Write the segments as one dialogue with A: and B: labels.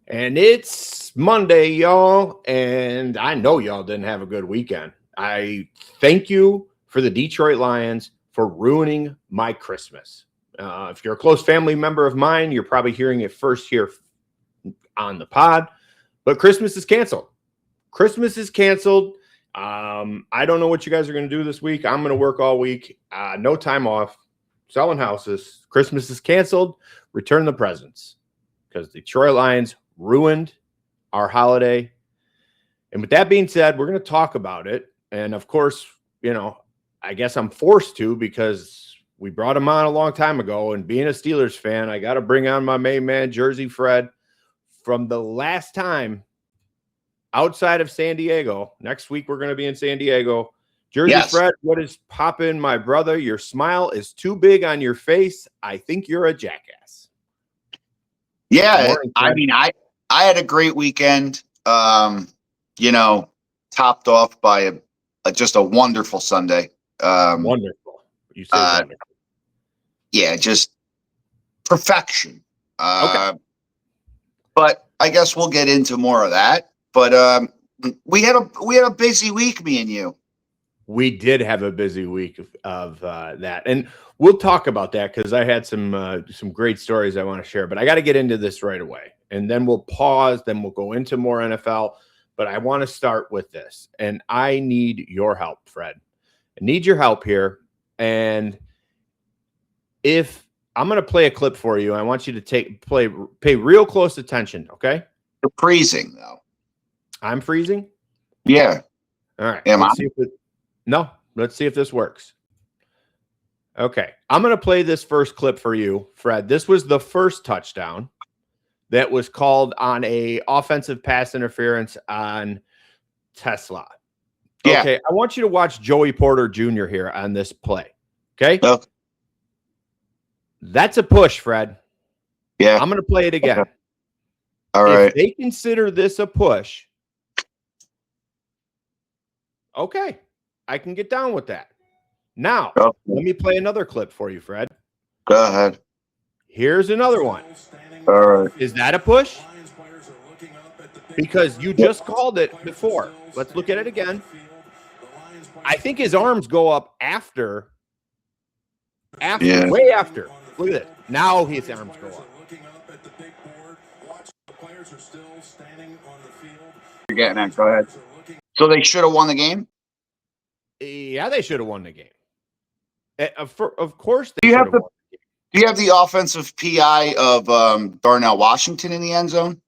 A: And it's Monday, y'all, and I know y'all didn't have a good weekend. I thank you for the Detroit Lions for ruining my Christmas. If you're a close family member of mine, you're probably hearing it first here on the pod, but Christmas is canceled. Christmas is canceled. I don't know what you guys are going to do this week. I'm going to work all week. No time off, selling houses. Christmas is canceled. Return the presents because the Detroit Lions ruined our holiday. And with that being said, we're going to talk about it. And of course, I guess I'm forced to because we brought him on a long time ago. And being a Steelers fan, I got to bring on my main man, Jersey Fred, from the last time outside of San Diego. Next week, we're going to be in San Diego. Jersey Fred, what is poppin', my brother? Your smile is too big on your face. I think you're a jackass.
B: Yeah, I had a great weekend, topped off by just a wonderful Sunday.
A: Wonderful. You say wonderful.
B: Yeah, just perfection.
A: Okay.
B: But I guess we'll get into more of that. But we had a busy week, me and you.
A: We did have a busy week of that, and we'll talk about that because I had some great stories I want to share. But I got to get into this right away, and then we'll pause. Then we'll go into more NFL. But I want to start with this, and I need your help, Fred. I need your help here, and if I'm going to play a clip for you, I want you to pay real close attention. Okay?
B: You're freezing though.
A: I'm freezing.
B: Yeah.
A: All right.
B: Am I?
A: No, let's see if this works. Okay, I'm going to play this first clip for you, Fred. This was the first touchdown that was called on a offensive pass interference on Tesla.
B: Yeah.
A: Okay, I want you to watch Joey Porter Jr. here on this play. Okay? That's a push, Fred.
B: Yeah.
A: I'm going to play it again.
B: Okay. All right.
A: If they consider this a push, okay, I can get down with that. Now, let me play another clip for you, Fred.
B: Go ahead.
A: Here's another one.
B: All right.
A: Is that a push? Because you just called it before. Let's look at it again. I think his arms go up after, way after. Look at it. Now his arms go up.
B: You're getting that. Go ahead. So they should have won the game?
A: Yeah, they should have won the game. Of course they should have won the game.
B: Do you have the offensive PI of Darnell Washington in the end zone?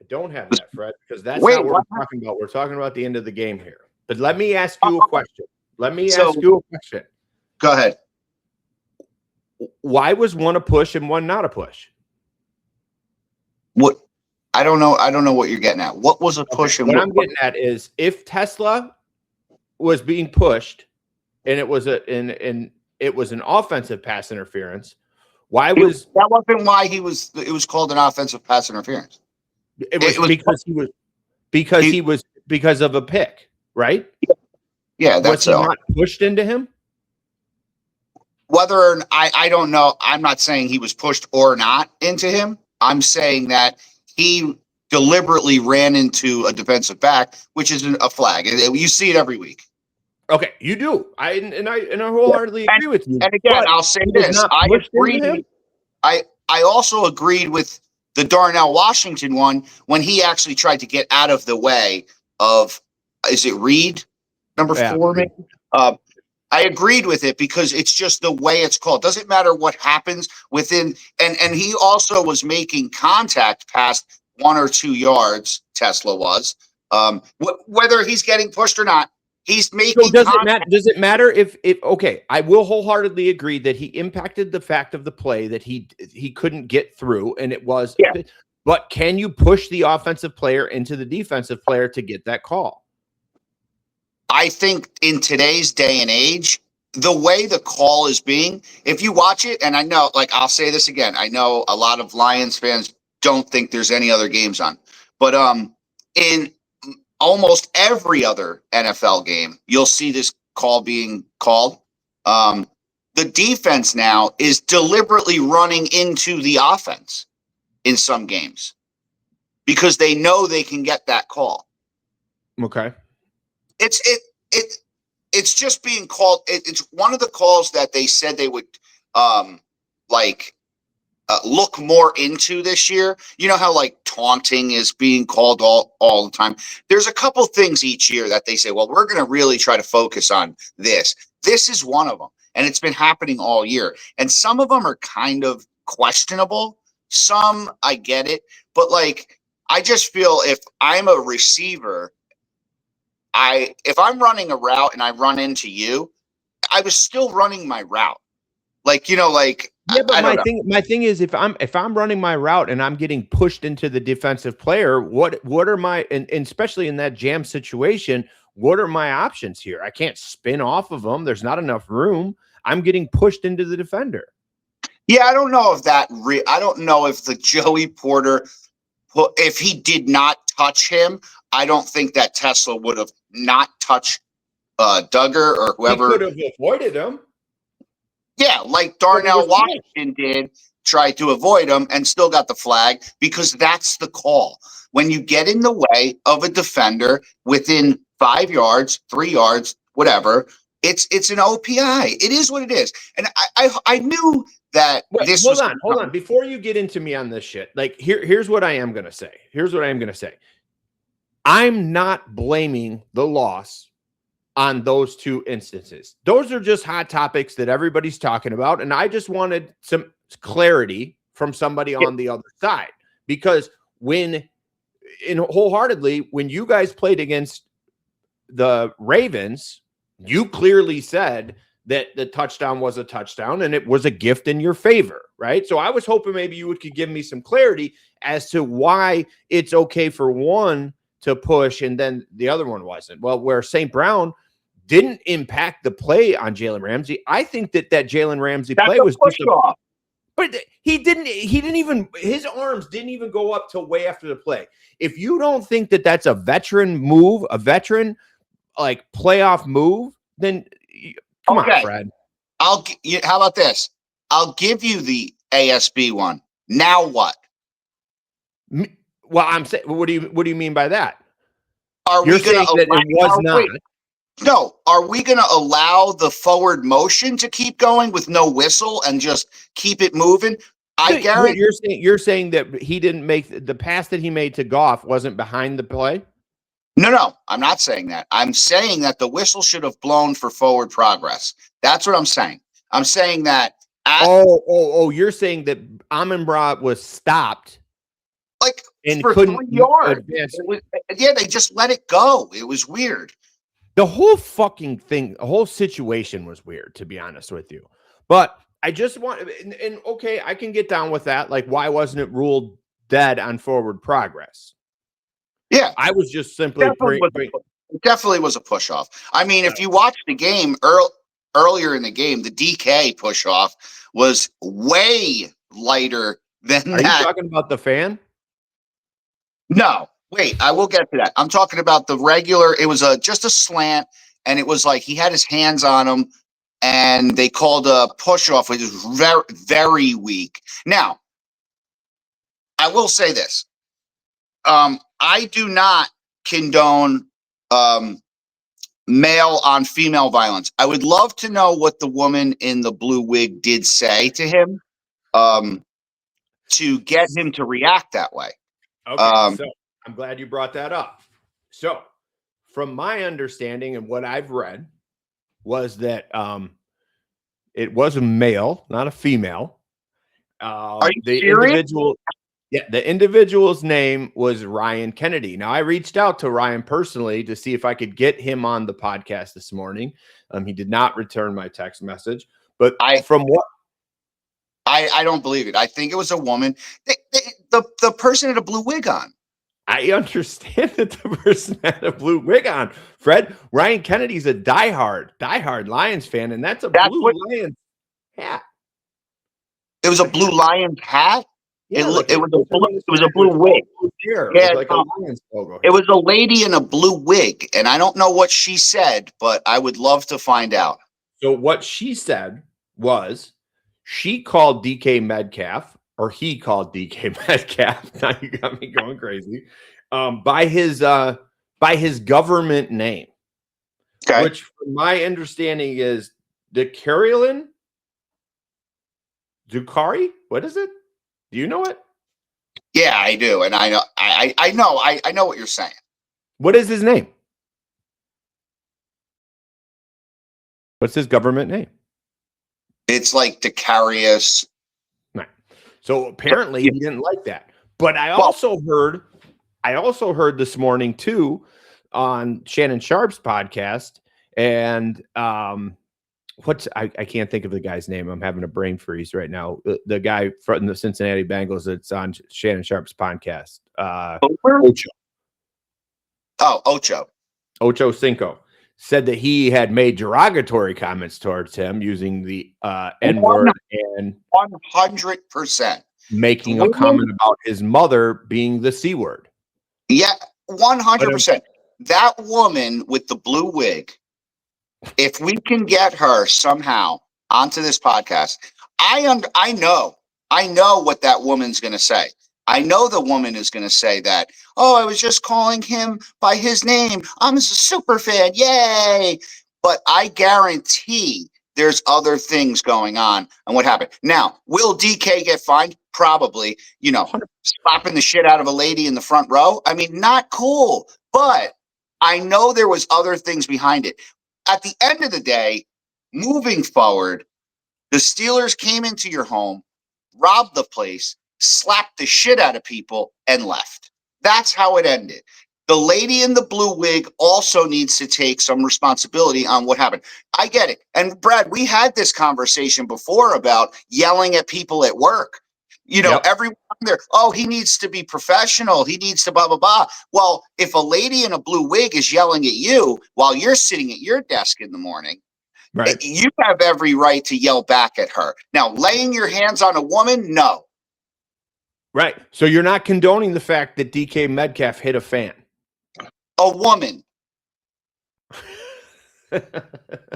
A: I don't have that, Fred, because that's not what we're talking about. We're talking about the end of the game here. But let me ask you a question.
B: Go ahead.
A: Why was one a push and one not a push?
B: What? I don't know. I don't know what you're getting at. What was a push?
A: What I'm getting at is if Tesla was being pushed and it was an offensive pass interference, that
B: wasn't why it was called an offensive pass interference.
A: It was because of a pick, right?
B: Yeah, that's
A: was he not pushed into him?
B: Whether or not, I don't know. I'm not saying he was pushed or not into him. I'm saying that he deliberately ran into a defensive back, which is a flag. You see it every week.
A: Okay, you do. I wholeheartedly agree with you.
B: And again, I'll say this: I also agreed with the Darnell Washington one when he actually tried to get out of the way of. Is it Reed, number 4? Maybe? I agreed with it because it's just the way it's called. Doesn't matter what happens within, and he also was making contact past 1 or 2 yards. Tesla was, whether he's getting pushed or not, he's making.
A: So does it matter if okay? I will wholeheartedly agree that he impacted the fact of the play that he couldn't get through, and it was. Yeah. But can you push the offensive player into the defensive player to get that call?
B: I think in today's day and age, the way the call is being, if you watch it, and I know, I'll say this again, I know a lot of Lions fans don't think there's any other games on, but in almost every other NFL game, you'll see this call being called. The defense now is deliberately running into the offense in some games. because they know they can get that call.
A: Okay.
B: It's just being called. It's one of the calls that they said they would look more into this year. You know how like taunting is being called all the time. There's a couple things each year that they say, well, we're going to really try to focus on this. This is one of them, and it's been happening all year. And some of them are kind of questionable. Some I get it, but like I just feel if I'm a receiver, if I'm running a route and I run into you, I was still running my route. Like, you know, like
A: yeah, but my thing is if I'm running my route and I'm getting pushed into the defensive player, what are my and especially in that jam situation, what are my options here? I can't spin off of them. There's not enough room. I'm getting pushed into the defender.
B: Yeah, I don't know if I don't know if the Joey Porter, if he did not touch him, I don't think that Tesla would have not touched Duggar or whoever.
A: He could have avoided him.
B: Yeah, like Darnell Washington did, tried to avoid him and still got the flag because that's the call. When you get in the way of a defender within 5 yards, 3 yards, whatever, it's an OPI. It is what it is. And I knew that this was.
A: Hold on. Before you get into me on this shit, like here's what I am going to say. I'm not blaming the loss on those two instances. Those are just hot topics that everybody's talking about. And I just wanted some clarity from somebody on the other side, because wholeheartedly, when you guys played against the Ravens, you clearly said that the touchdown was a touchdown and it was a gift in your favor, right? So I was hoping maybe you could give me some clarity as to why it's okay for one to push and then the other one wasn't. Well, where St. Brown didn't impact the play on Jalen Ramsey. I think that Jalen Ramsey play was
B: push off.
A: But he didn't even, his arms didn't even go up till way after the play. If you don't think that that's a veteran move, a veteran like playoff move, then come on, Fred.
B: How about this? I'll give you the ASB one. Now what?
A: Well, I'm saying, what do you mean by that?
B: You're saying that it was not. No, are we going to allow the forward motion to keep going with no whistle and just keep it moving? I guarantee
A: you're saying that he didn't make the pass that he made to Goff wasn't behind the play?
B: No, I'm not saying that. I'm saying that the whistle should have blown for forward progress. That's what I'm saying. I'm saying that.
A: You're saying that Amon-Ra was stopped.
B: Like
A: and
B: for
A: couldn't
B: 3 yards. They just let it go. It was weird.
A: The whole fucking thing, the whole situation was weird, to be honest with you. But I just want, and okay, I can get down with that. Like, why wasn't it ruled dead on forward progress?
B: Yeah.
A: I was just simply.
B: It definitely was a push off. I mean, if you watch the game earlier in the game, the DK push off was way lighter than that.
A: Are you talking about the fan?
B: No. Wait, I will get to that. I'm talking about the regular. It was just a slant, and it was like he had his hands on him, and they called a push off, which was very, very weak. Now, I will say this: I do not condone male on female violence. I would love to know what the woman in the blue wig did say to him to get him to react that way.
A: Okay, so I'm glad you brought that up. So, from my understanding and what I've read, was that it was a male, not a female.
B: Are you serious?
A: The individual's name was Ryan Kennedy. Now, I reached out to Ryan personally to see if I could get him on the podcast this morning. He did not return my text message, but I
B: don't believe it. I think it was a woman. The person had a blue wig on.
A: I understand that the person had a blue wig on. Fred, Ryan Kennedy's a diehard Lions fan, and that's blue Lions hat.
B: It was a blue Lions hat.
A: Yeah,
B: it was a blue wig.
A: Yeah, like a Lions logo.
B: It was a lady in a blue wig, and I don't know what she said, but I would love to find out.
A: So what she said was she called DK Metcalf a or he called DK Metcalf. Now you got me going crazy. By his government name, which, from my understanding, is Carolyn Zuccari. What is it? Do you know it?
B: Yeah, I do, and I know. I know what you're saying.
A: What is his name? What's his government name?
B: It's like Decarius.
A: Right. So apparently he didn't like that. But I also heard this morning too on Shannon Sharp's podcast, and I can't think of the guy's name. I'm having a brain freeze right now. The guy from the Cincinnati Bengals that's on Shannon Sharp's podcast. Ocho.
B: Oh, Ocho
A: Cinco said that he had made derogatory comments towards him using the N-word and
B: 100%
A: making a comment about his mother being the C word.
B: Yeah, 100%. That woman with the blue wig, if we can get her somehow onto this podcast, I know what that woman's going to say. I know the woman is going to say that, oh, I was just calling him by his name. I'm a super fan. Yay. But I guarantee there's other things going on. And what happened? Now, will DK get fined? Probably, slapping the shit out of a lady in the front row. I mean, not cool. But I know there was other things behind it. At the end of the day, moving forward, the Steelers came into your home, robbed the place, slapped the shit out of people, and left. That's how it ended. The lady in the blue wig also needs to take some responsibility on what happened. I get it. And Brad, we had this conversation before about yelling at people at work. Everyone there, oh, he needs to be professional. He needs to blah, blah, blah. Well, if a lady in a blue wig is yelling at you while you're sitting at your desk in the morning, right, you have every right to yell back at her. Now, laying your hands on a woman, no.
A: Right. So you're not condoning the fact that DK Metcalf hit a fan.
B: A woman.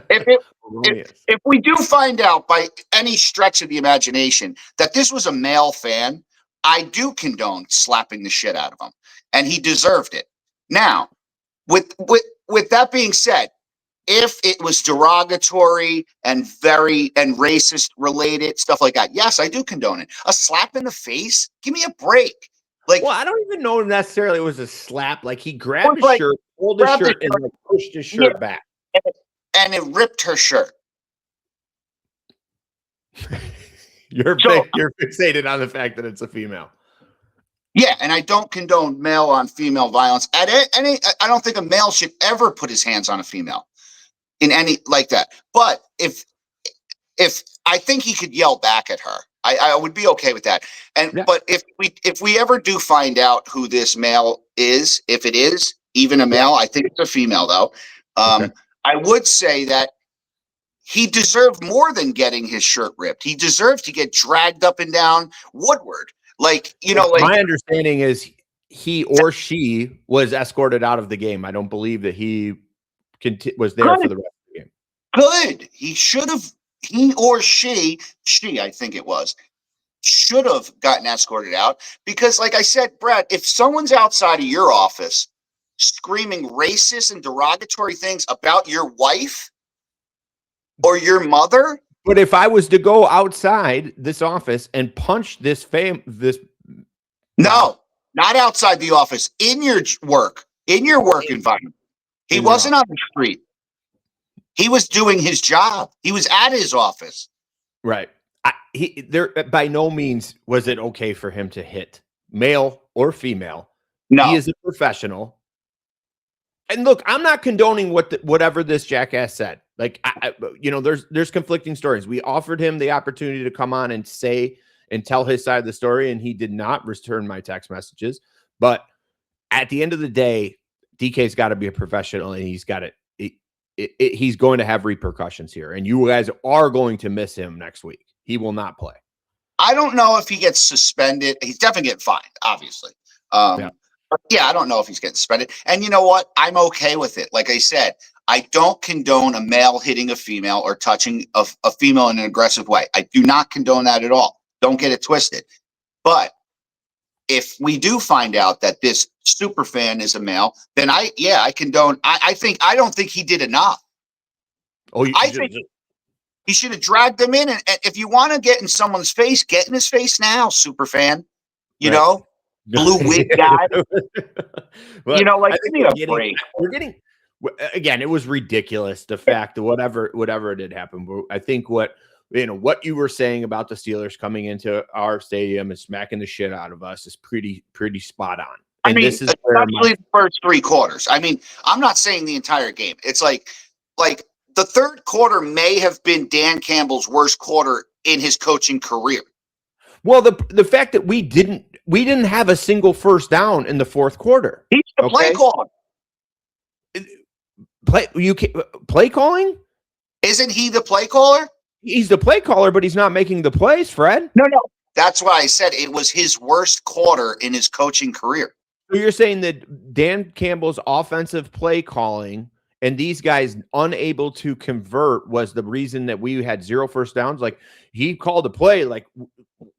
B: If we do find out by any stretch of the imagination that this was a male fan, I do condone slapping the shit out of him, and he deserved it. Now, with that being said, if it was derogatory and racist related stuff like that, yes, I do condone it. A slap in the face, give me a break. Like,
A: well, I don't even know if necessarily it was a slap. Like, he grabbed his shirt, pulled his shirt, and like pushed his shirt back.
B: And it ripped her shirt.
A: You're fixated on the fact that it's a female.
B: Yeah, and I don't condone male on female violence. I don't think a male should ever put his hands on a female in any like that. But if I think he could yell back at her, I would be okay with that. But if we ever do find out who this male is, if it is even a male, I think it's a female though. I would say that he deserved more than getting his shirt ripped. He deserved to get dragged up and down Woodward. My
A: understanding is he or she was escorted out of the game. I don't believe that he was there for the rest of the game.
B: Good. He or she, I think it was, should have gotten escorted out because, like I said, Brad, if someone's outside of your office screaming racist and derogatory things about your wife or your mother.
A: But if I was to go outside this office and punch this
B: no, not outside the office, in your work environment. He wasn't on the street. He was doing his job. He was at his office.
A: Right. There by no means was it okay for him to hit male or female.
B: No,
A: he is a professional. And look, I'm not condoning whatever this jackass said. Like, there's conflicting stories. We offered him the opportunity to come on and say and tell his side of the story, and he did not return my text messages. But at the end of the day, DK's got to be a professional, and he's got he's going to have repercussions here. And you guys are going to miss him next week. He will not play.
B: I don't know if he gets suspended. He's definitely getting fined, obviously. Yeah, I don't know if he's getting suspended. And you know what? I'm okay with it. Like I said, I don't condone a male hitting a female or touching a female in an aggressive way. I do not condone that at all. Don't get it twisted. But if we do find out that this super fan is a male, then I condone. I don't think he did enough. I think he should have dragged them in. And if you want to get in someone's face, get in his face now, super fan. You know, blue wig guy.
A: Well,
B: like
A: we're getting again. It was ridiculous. The fact that whatever did happen. But I think what you were saying about the Steelers coming into our stadium and smacking the shit out of us is pretty spot on. And this is
B: especially the first 3 quarters. I mean, I'm not saying the entire game. It's like the third quarter may have been Dan Campbell's worst quarter in his coaching career.
A: Well, the fact that we didn't have a single first down in the fourth quarter.
B: He's the play caller.
A: Play calling?
B: Isn't he the play caller?
A: He's the play caller, but he's not making the plays, Fred.
B: No. That's why I said it was his worst quarter in his coaching career.
A: So you're saying that Dan Campbell's offensive play calling and these guys unable to convert was the reason that we had 0 first downs? Like, he called a play, like,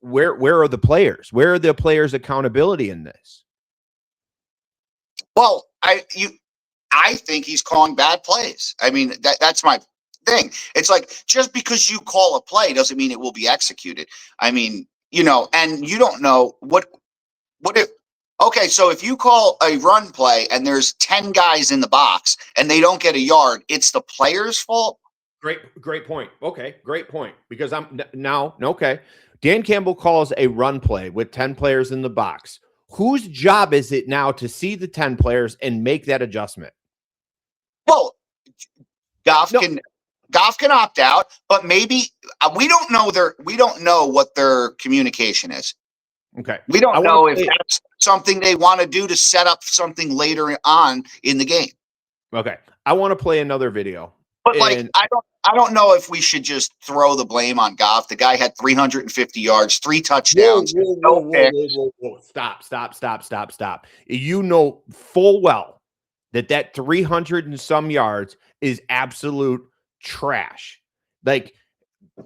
A: where are the players? Where are the players' accountability in this?
B: Well, I think he's calling bad plays. I mean, that's my thing. It's like, just because you call a play doesn't mean it will be executed. I mean, and you don't know what if. Okay, so if you call a run play and there's 10 guys in the box and they don't get a yard, it's the player's fault?
A: Great point. Okay, great point. Because Dan Campbell calls a run play with 10 players in the box. Whose job is it now to see the 10 players and make that adjustment?
B: Well, Goff can opt out, but maybe we don't know what their communication is.
A: Okay.
B: We don't know if that's something they want to do to set up something later on in the game.
A: Okay. I want to play another video.
B: But I don't know if we should just throw the blame on Goff. The guy had 350 yards, 3 touchdowns.
A: Whoa. Stop. You know full well that 300 and some yards is absolute trash. Like,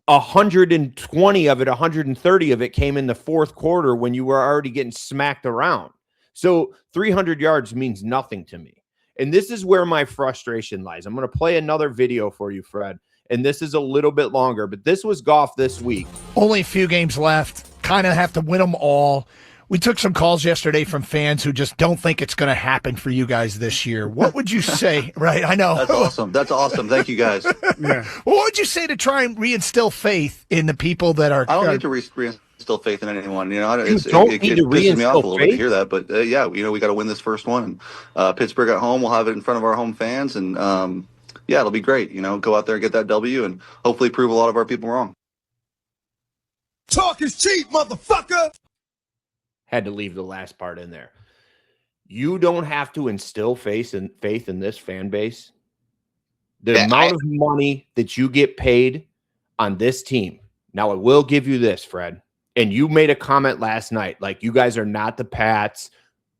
A: 120 of it, 130 of it came in the fourth quarter when you were already getting smacked around. So 300 yards means nothing to me. And this is where my frustration lies. I'm going to play another video for you, Fred. And this is a little bit longer, but this was Goff this week.
C: Only a few games left. Kind of have to win them all. We took some calls yesterday from fans who just don't think it's going to happen for you guys this year. What would you say? Right, I know.
D: That's awesome. Thank you, guys.
C: Yeah. What would you say to try and reinstill faith in the people that are...
D: I don't need to reinstill faith in anyone. It
A: pisses
D: me off a little bit to hear that. But, we got to win this first one. And Pittsburgh at home, we'll have it in front of our home fans. And, it'll be great. Go out there and get that W and hopefully prove a lot of our people wrong.
E: Talk is cheap, motherfucker.
A: Had to leave the last part in there. You don't have to instill faith in this fan base. The amount of money that you get paid on this team. Now, I will give you this, Fred. And you made a comment last night, like, you guys are not the Pats.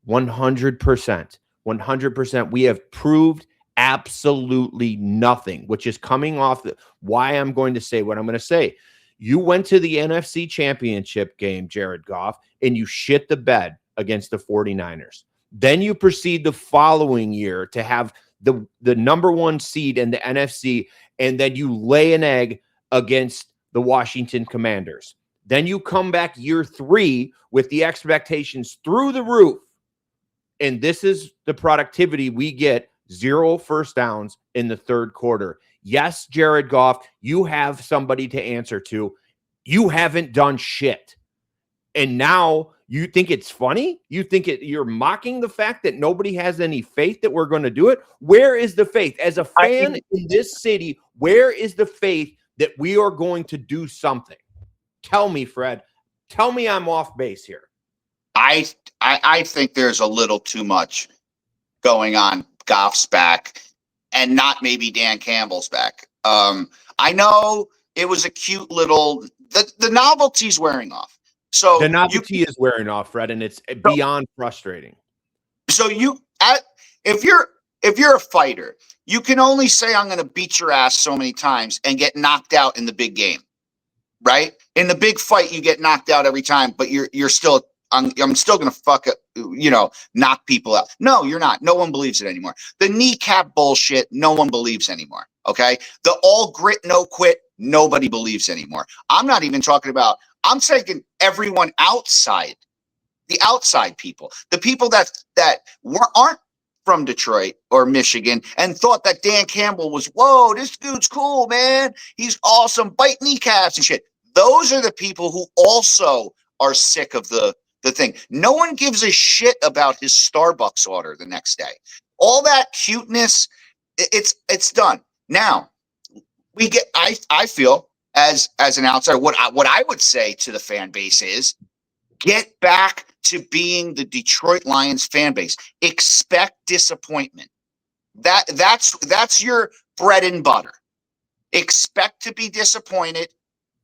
A: 100%. 100%. We have proved absolutely nothing, which is coming off why I'm going to say what I'm going to say. You went to the NFC Championship game, Jared Goff, and you shit the bed against the 49ers. Then you proceed the following year to have the number 1 seed in the NFC, and then you lay an egg against the Washington Commanders. Then you come back year 3 with the expectations through the roof, and this is the productivity we get. 0 first downs in the third quarter. Yes, Jared Goff, you have somebody to answer to. You haven't done shit. And now you think it's funny? You think you're mocking the fact that nobody has any faith that we're going to do it? Where is the faith? As a fan in this city, where is the faith that we are going to do something? Tell me, Fred. Tell me I'm off base here.
B: I think there's a little too much going on Goff's back and not maybe Dan Campbell's back. I know it was a cute little the novelty's wearing off. So
A: the novelty is wearing off, Fred, and it's beyond frustrating.
B: So if you're a fighter, you can only say I'm going to beat your ass so many times and get knocked out in the big game. right? In the big fight, you get knocked out every time, but you're still. I'm still gonna knock people out. No, you're not. No one believes it anymore. The kneecap bullshit, no one believes anymore. Okay, the all grit, no quit, nobody believes anymore. I'm not even talking about. I'm taking everyone outside, the outside people, the people that aren't from Detroit or Michigan and thought that Dan Campbell was, whoa, this dude's cool, man. He's awesome, bite kneecaps and shit. Those are the people who also are sick of the thing. No one gives a shit about his Starbucks order the next day. All that cuteness, it's done. Now, we get I feel as an outsider, what I would say to the fan base is get back to being the Detroit Lions fan base. Expect disappointment. That's your bread and butter. Expect to be disappointed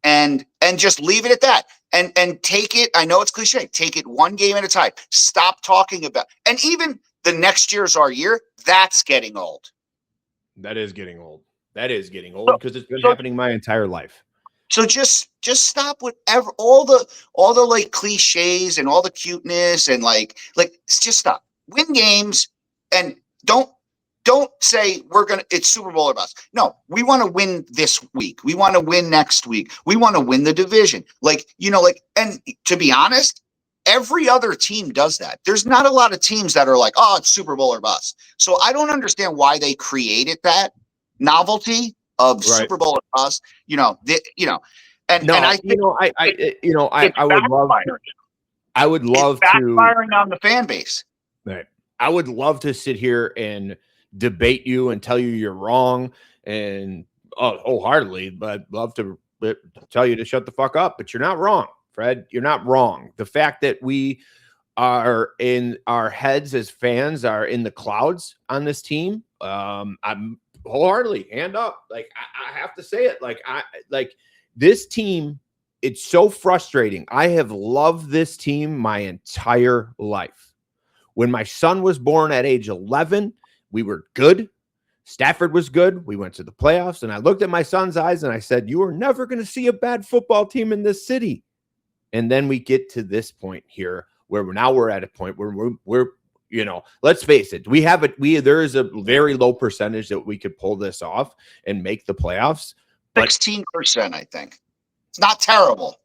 B: and just leave it at that. And take it, I know it's cliche, take it one game at a time. Stop talking about, and even the next year's our year, that's getting old.
A: That is getting old. That is getting old because it's been happening my entire life.
B: So just stop with all the like cliches and all the cuteness and like just stop. Win games and don't say it's Super Bowl or bust. No, we want to win this week. We want to win next week. We want to win the division. And to be honest, every other team does that. There's not a lot of teams that are like, oh, it's Super Bowl or bust. So I don't understand why they created that novelty of Super Bowl or bust. I would love to backfiring on the fan base.
A: Right. I would love to sit here and debate you and tell you you're wrong and wholeheartedly, but I'd love to tell you to shut the fuck up. But you're not wrong, Fred. You're not wrong. The fact that we are in our heads as fans are in the clouds on this team. I'm wholeheartedly hand up. Like I have to say it. Like this team. It's so frustrating. I have loved this team my entire life. When my son was born at age 11, we were good. Stafford was good. We went to the playoffs, and I looked at my son's eyes and I said, you are never going to see a bad football team in this city. And then we get to this point here where we're at a point where we're let's face it. There is a very low percentage that we could pull this off and make the playoffs.
B: 16%, I think. It's not terrible.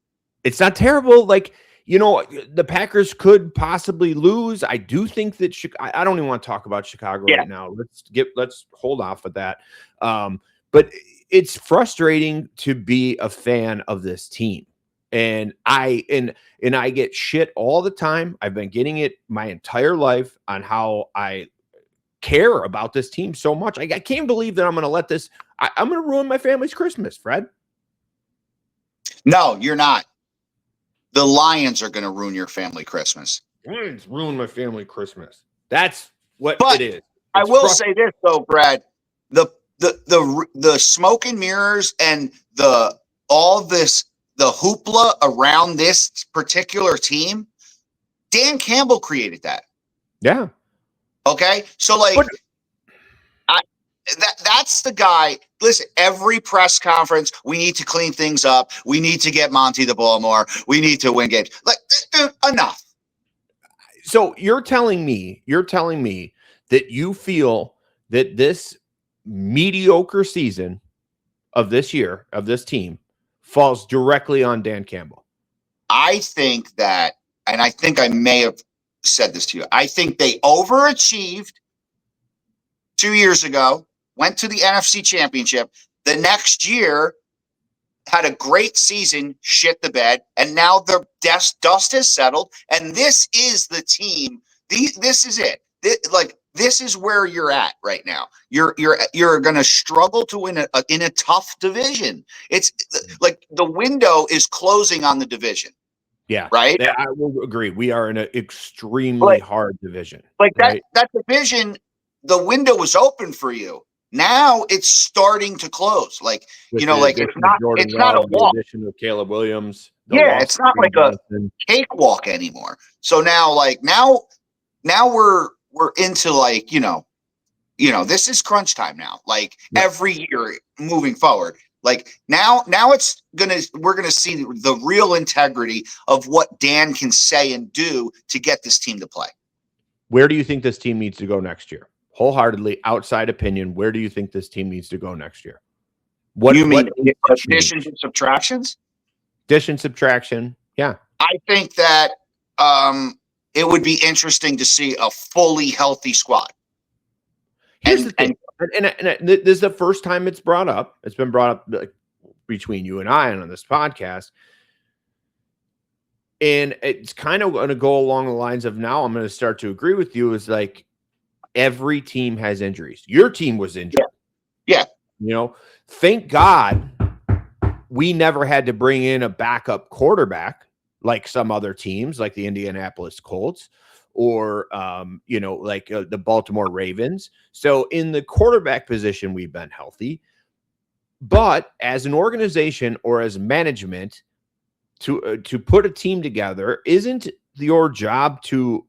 A: It's not terrible. Like, the Packers could possibly lose. I do think that I don't even want to talk about Chicago right now. Let's hold off with that. But it's frustrating to be a fan of this team. And I get shit all the time. I've been getting it my entire life on how I care about this team so much. I can't believe that I'm going to let this. I'm going to ruin my family's Christmas, Fred.
B: No, you're not. The Lions are going to ruin your family Christmas.
A: Lions ruin my family Christmas. That's what it is.
B: I will say this though, Brad. The smoke and mirrors and the hoopla around this particular team, Dan Campbell created that.
A: Yeah.
B: Okay. So that's the guy. Listen, every press conference, we need to clean things up. We need to get Monty the ball more. We need to win games. Like, dude, enough.
A: So you're telling me that you feel that this mediocre season of this year, of this team, falls directly on Dan Campbell?
B: I think that, and I think I may have said this to you, I think they overachieved 2 years ago, went to the NFC Championship. The next year, had a great season, shit the bed, and now the dust has settled, and this is the team. This is it. This is where you're at right now. You're going to struggle to win in a tough division. It's like the window is closing on the division.
A: Yeah,
B: right.
A: I will agree. We are in an extremely hard division.
B: Like that division, the window was open for you. Now it's starting to close. It's not a walk.
A: The addition of Caleb Williams.
B: It's not like a cakewalk anymore. So now we're into this is crunch time now. Every year moving forward, Like now we're gonna see the real integrity of what Dan can say and do to get this team to play.
A: Where do you think this team needs to go next year? Wholeheartedly, outside opinion, where do you think this team needs to go next year?
B: What you mean? Additions and subtractions?
A: Addition, subtraction. Yeah.
B: I think that it would be interesting to see a fully healthy squad.
A: Here's the thing, and this is the first time it's brought up. It's been brought up between you and I and on this podcast. And it's kind of going to go along the lines of now I'm going to start to agree with you is like every team has injuries. Your team was injured.
B: Yeah.
A: You know, thank God we never had to bring in a backup quarterback like some other teams like the Indianapolis Colts or, like the Baltimore Ravens. So in the quarterback position, we've been healthy. But as an organization or as management, to put a team together, isn't your job to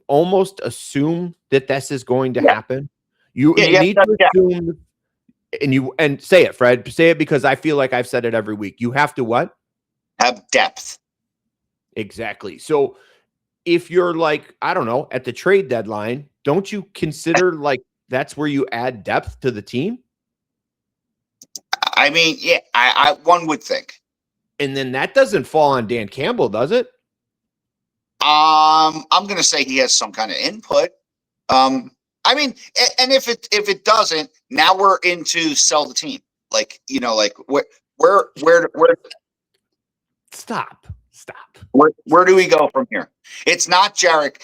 A: almost assume that this is going to happen? You need to assume, and say it, Fred. Say it because I feel like I've said it every week. You have to what?
B: Have depth.
A: Exactly. So if you're like, I don't know, at the trade deadline, don't you consider like that's where you add depth to the team?
B: I mean, yeah, I one would think.
A: And then that doesn't fall on Dan Campbell, does it?
B: I'm going to say he has some kind of input. I mean, and if it doesn't, now we're into sell the team. Like, like where
A: Stop.
B: Where do we go from here? It's not Jared.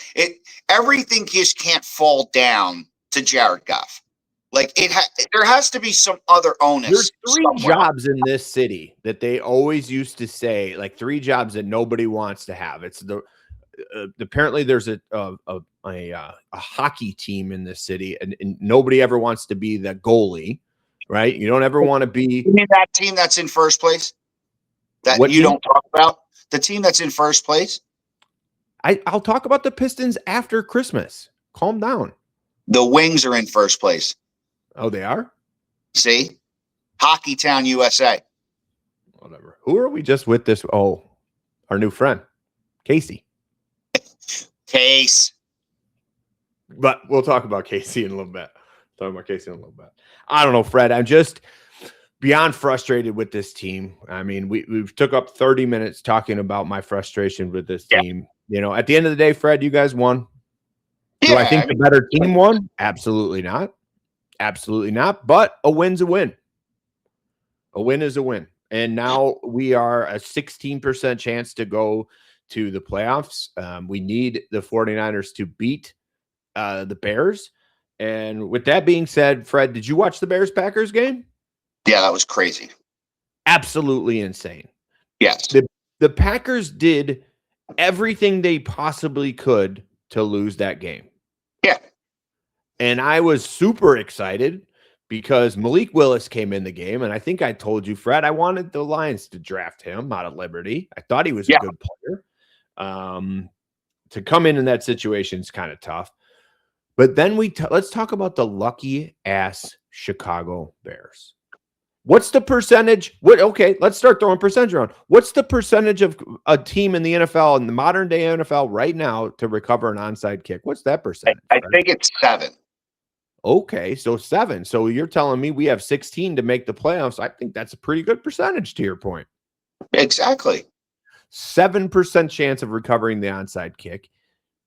B: Everything just can't fall down to Jared Goff. Like there has to be some other onus.
A: There's three jobs in this city that they always used to say, like 3 jobs that nobody wants to have. It's apparently there's a hockey team in this city, and nobody ever wants to be the goalie, right? You don't ever want to be.
B: You mean that team that's in first place that you don't talk about? The team that's in first place.
A: I'll talk about the Pistons after Christmas. Calm down.
B: The Wings are in first place.
A: Oh, they are?
B: See? Hockey Town, USA.
A: Whatever. Who are we just with this? Oh, our new friend, Casey.
B: Case.
A: But we'll talk about Casey in a little bit. I don't know, Fred. I'm just beyond frustrated with this team. I mean, we've took up 30 minutes talking about my frustration with this team. At the end of the day, Fred, you guys won. Do I think the better team won? Absolutely not. Absolutely not. But a win's a win. A win is a win. And now we are a 16% chance to go to the playoffs. We need the 49ers to beat the Bears. And with that being said, Fred, did you watch the Bears-Packers game?
B: Yeah, that was crazy.
A: Absolutely insane.
B: Yes.
A: The Packers did everything they possibly could to lose that game.
B: Yeah.
A: And I was super excited because Malik Willis came in the game. And I think I told you, Fred, I wanted the Lions to draft him out of Liberty. I thought he was a good player. To come in that situation is kind of tough. But then let's talk about the lucky ass Chicago Bears. What's the percentage? Okay, let's start throwing percentage around. What's the percentage of a team in the NFL, in the modern day NFL right now, to recover an onside kick? What's that percentage?
B: I think it's 7.
A: Okay, so 7. So you're telling me we have 16 to make the playoffs. I think that's a pretty good percentage to your point.
B: Exactly.
A: 7% chance of recovering the onside kick.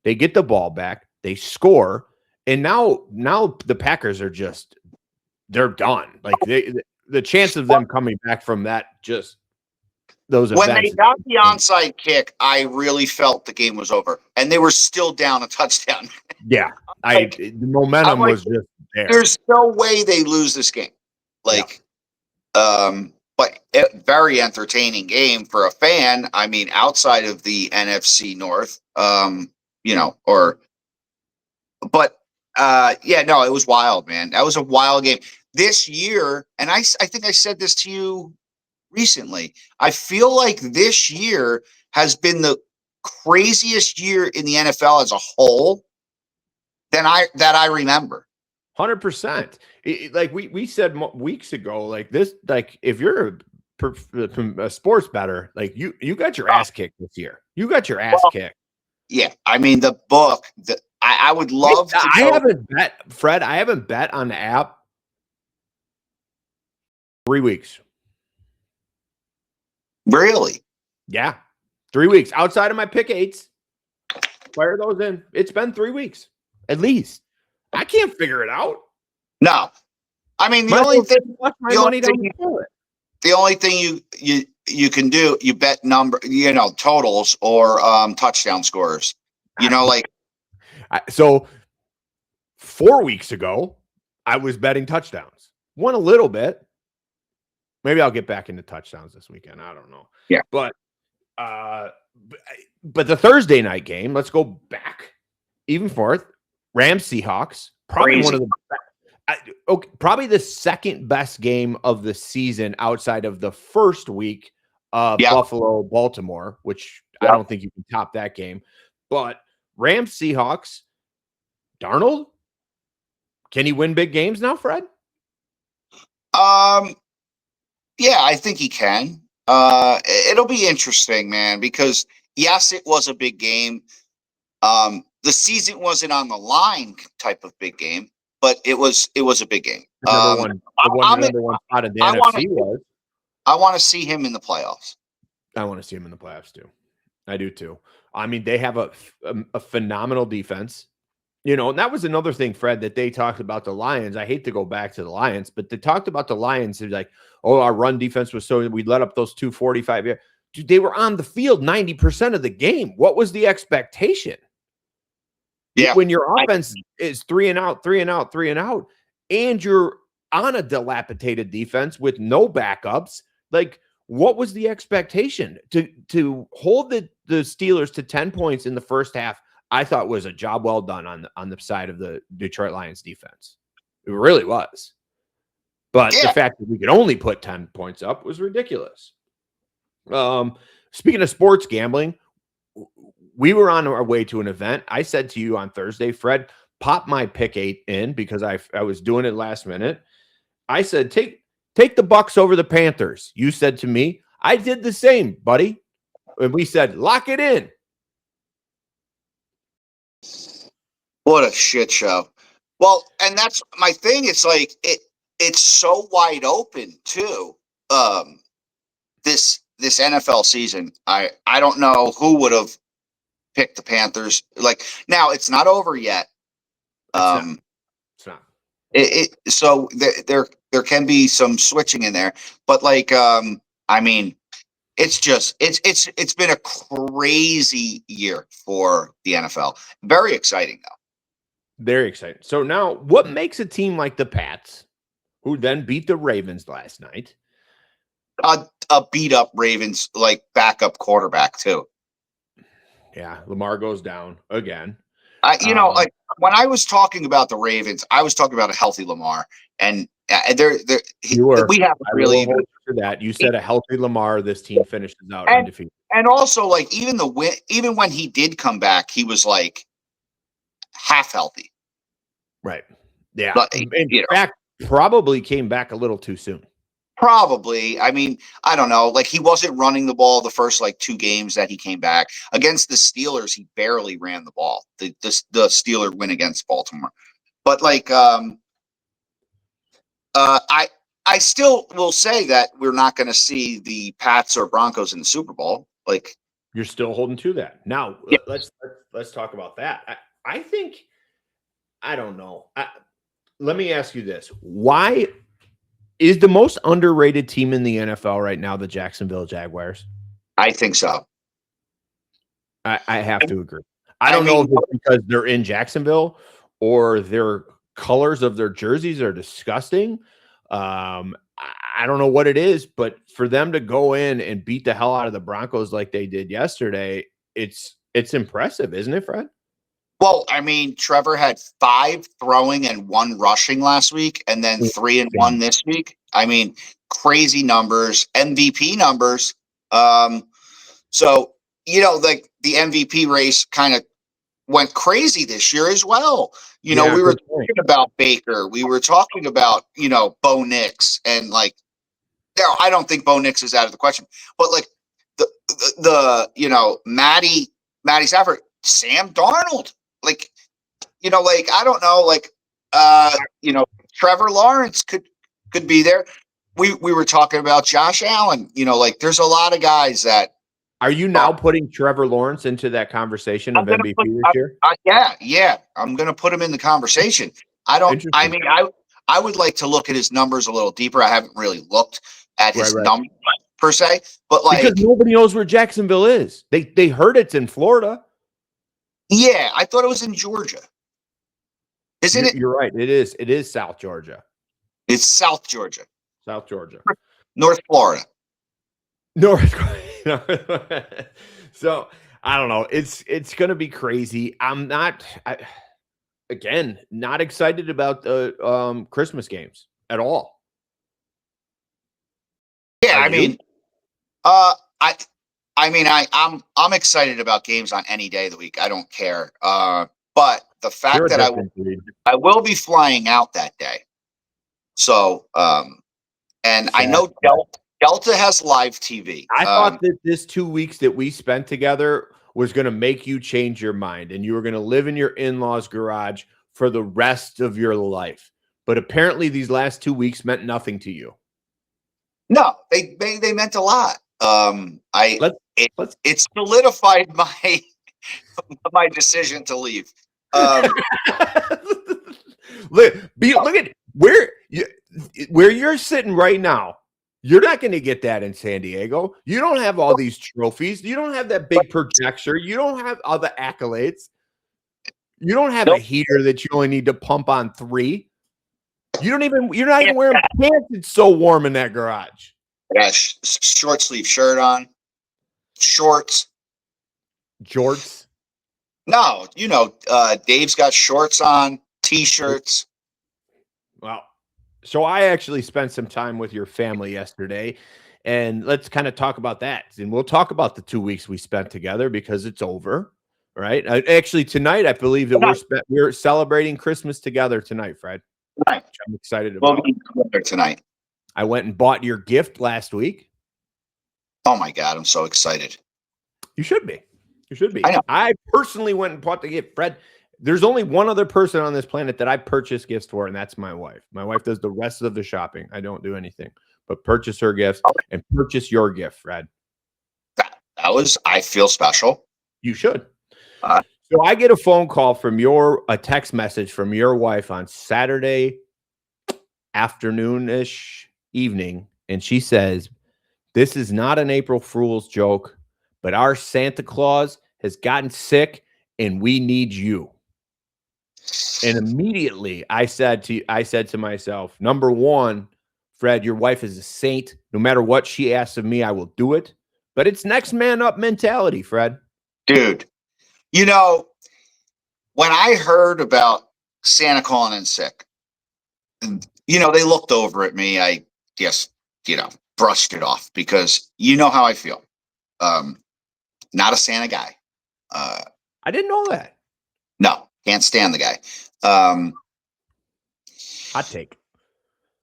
A: They get the ball back. They score. And now the Packers are they're done. Like the chance of them coming back from that, just those events.
B: When they got the onside kick, I really felt the game was over, and they were still down a touchdown.
A: Yeah, the momentum was just there.
B: There's no way they lose this game. But very entertaining game for a fan. I mean, outside of the NFC North, it was wild, man. That was a wild game. This year, and I think I said this to you recently, I feel like this year has been the craziest year in the NFL as a whole that I remember.
A: 100%. Like we said weeks ago, like this, like if you're a sports bettor, like you got your ass kicked this year. You got your ass kicked.
B: Yeah, I mean the book. I would love to.
A: I haven't bet, Fred. I haven't bet on the app 3 weeks.
B: Really?
A: Yeah, 3 weeks outside of my pick eights. Fire those in. It's been 3 weeks at least. I can't figure it out.
B: No, I mean the only thing you can do, you bet totals or touchdown scores.
A: So 4 weeks ago, I was betting touchdowns. Won a little bit. Maybe I'll get back into touchdowns this weekend. I don't know.
B: Yeah,
A: but the Thursday night game. Let's go back even forth. Rams Seahawks. Probably one of the probably the second best game of the season outside of the first week of Buffalo Baltimore, which I don't think you can top that game. But Rams Seahawks. Darnold, can he win big games now, Fred?
B: Yeah, I think he can. It'll be interesting, man, because yes, it was a big game. The season wasn't on the line type of big game, but it was a big game.
A: The number one spot in the NFC was.
B: I want to see him in the playoffs.
A: I want to see him in the playoffs too. I do too. I mean, they have a phenomenal defense. And that was another thing, Fred, that they talked about the Lions. I hate to go back to the Lions, but they talked about the Lions. They're like, oh, our run defense was so we let up those 245. Dude, they were on the field 90% of the game. What was the expectation?
B: Yeah.
A: When your offense is 3 and out, 3 and out, 3 and out, and you're on a dilapidated defense with no backups, like what was the expectation? To hold the Steelers to 10 points in the first half, I thought was a job well done on the side of the Detroit Lions defense. It really was. But the fact that we could only put 10 points up was ridiculous. Speaking of sports gambling, we were on our way to an event. I said to you on Thursday, Fred, pop my pick 8 in because I was doing it last minute. I said, take the Bucks over the Panthers. You said to me, I did the same, buddy. And we said, lock it in.
B: What a shit show. Well, and that's my thing. It's like it's so wide open too. This NFL season, I don't know who would have picked the Panthers. Like now, it's not over yet.
A: It's not.
B: So there can be some switching in there, but like I mean, it's been a crazy year for the NFL. Very exciting though.
A: Very exciting. So now, what makes a team like the Pats, who then beat the Ravens last night,
B: a beat up Ravens like backup quarterback too?
A: Yeah, Lamar goes down again.
B: Like when I was talking about the Ravens, I was talking about a healthy Lamar, and we have really
A: for that. You said a healthy Lamar, this team finishes out undefeated.
B: And also, like even when he did come back, he was like half healthy.
A: Right. Yeah.
B: But,
A: in fact, probably came back a little too soon.
B: Probably. I mean, I don't know. Like he wasn't running the ball the first like 2 games that he came back. Against the Steelers, he barely ran the ball. The Steelers win against Baltimore. But like I still will say that we're not going to see the Pats or Broncos in the Super Bowl. Like
A: you're still holding to that. Now, let's talk about that. I think I don't know. Let me ask you this. Why is the most underrated team in the NFL right now the Jacksonville Jaguars?
B: I think so.
A: I have to agree. I don't know if it's because they're in Jacksonville or their colors of their jerseys are disgusting. I don't know what it is, but for them to go in and beat the hell out of the Broncos like they did yesterday, it's impressive, isn't it, Fred?
B: Well, I mean, Trevor had 5 throwing and 1 rushing last week, and then 3 and 1 this week. I mean, crazy numbers, MVP numbers. So, like the MVP race kind of went crazy this year as well. We were talking about Baker. We were talking about, Bo Nix, and like, no, I don't think Bo Nix is out of the question, but like Matty Stafford, Sam Darnold, like, I don't know, like, Trevor Lawrence could be there. We were talking about Josh Allen, like there's a lot of guys that.
A: Are you now putting Trevor Lawrence into that conversation of MVP this year?
B: Yeah. I'm going to put him in the conversation. I would like to look at his numbers a little deeper. I haven't really looked at his numbers per se, but like,
A: because nobody knows where Jacksonville is. They heard it's in Florida.
B: Yeah, I thought it was in Georgia. Isn't it?
A: You're right. It is. It is South Georgia.
B: It's South Georgia.
A: South Georgia.
B: North Florida.
A: So I don't know. It's going to be crazy. I'm not excited about the Christmas games at all.
B: Yeah, I'm excited about games on any day of the week. I don't care. But the fact that I will be flying out that day. So, and I know Delta has live TV.
A: I thought that this 2 weeks that we spent together was going to make you change your mind, and you were going to live in your in-laws' garage for the rest of your life. But apparently these last 2 weeks meant nothing to you.
B: No, they meant a lot. It solidified my decision to leave.
A: Look at where you're sitting right now. You're not going to get that in San Diego. You don't have all these trophies. You don't have that big projector. You don't have all the accolades. You don't have a heater that you only need to pump on 3. You're not even wearing pants. It's so warm in that garage.
B: Yeah, short sleeve shirt on, shorts.
A: Jorts?
B: No, Dave's got shorts on, t-shirts.
A: Well, so I actually spent some time with your family yesterday, and let's kind of talk about that. And we'll talk about the 2 weeks we spent together because it's over, right? Actually, tonight, I believe that we're celebrating Christmas together tonight, Fred.
B: Right.
A: Which I'm excited about.
B: We'll be together tonight.
A: I went and bought your gift last week.
B: Oh my God, I'm so excited.
A: You should be. You should be.
B: I know.
A: I personally went and bought the gift, Fred. There's only one other person on this planet that I purchase gifts for, and that's my wife. My wife does the rest of the shopping. I don't do anything but purchase her gifts and purchase your gift, Fred.
B: I feel special.
A: You should. So I get a phone call from a text message from your wife on Saturday afternoon-ish evening, and she says, "This is not an April Fool's joke, but our Santa Claus has gotten sick and we need you." And immediately I said to myself, number one, Fred, your wife is a saint. No matter what she asks of me, I will do it. But it's next man up mentality, Fred.
B: Dude, when I heard about Santa calling in sick, they looked over at me. I just, brushed it off because you know how I feel. Not a Santa guy.
A: I didn't know that.
B: No, can't stand the guy.
A: Hot take.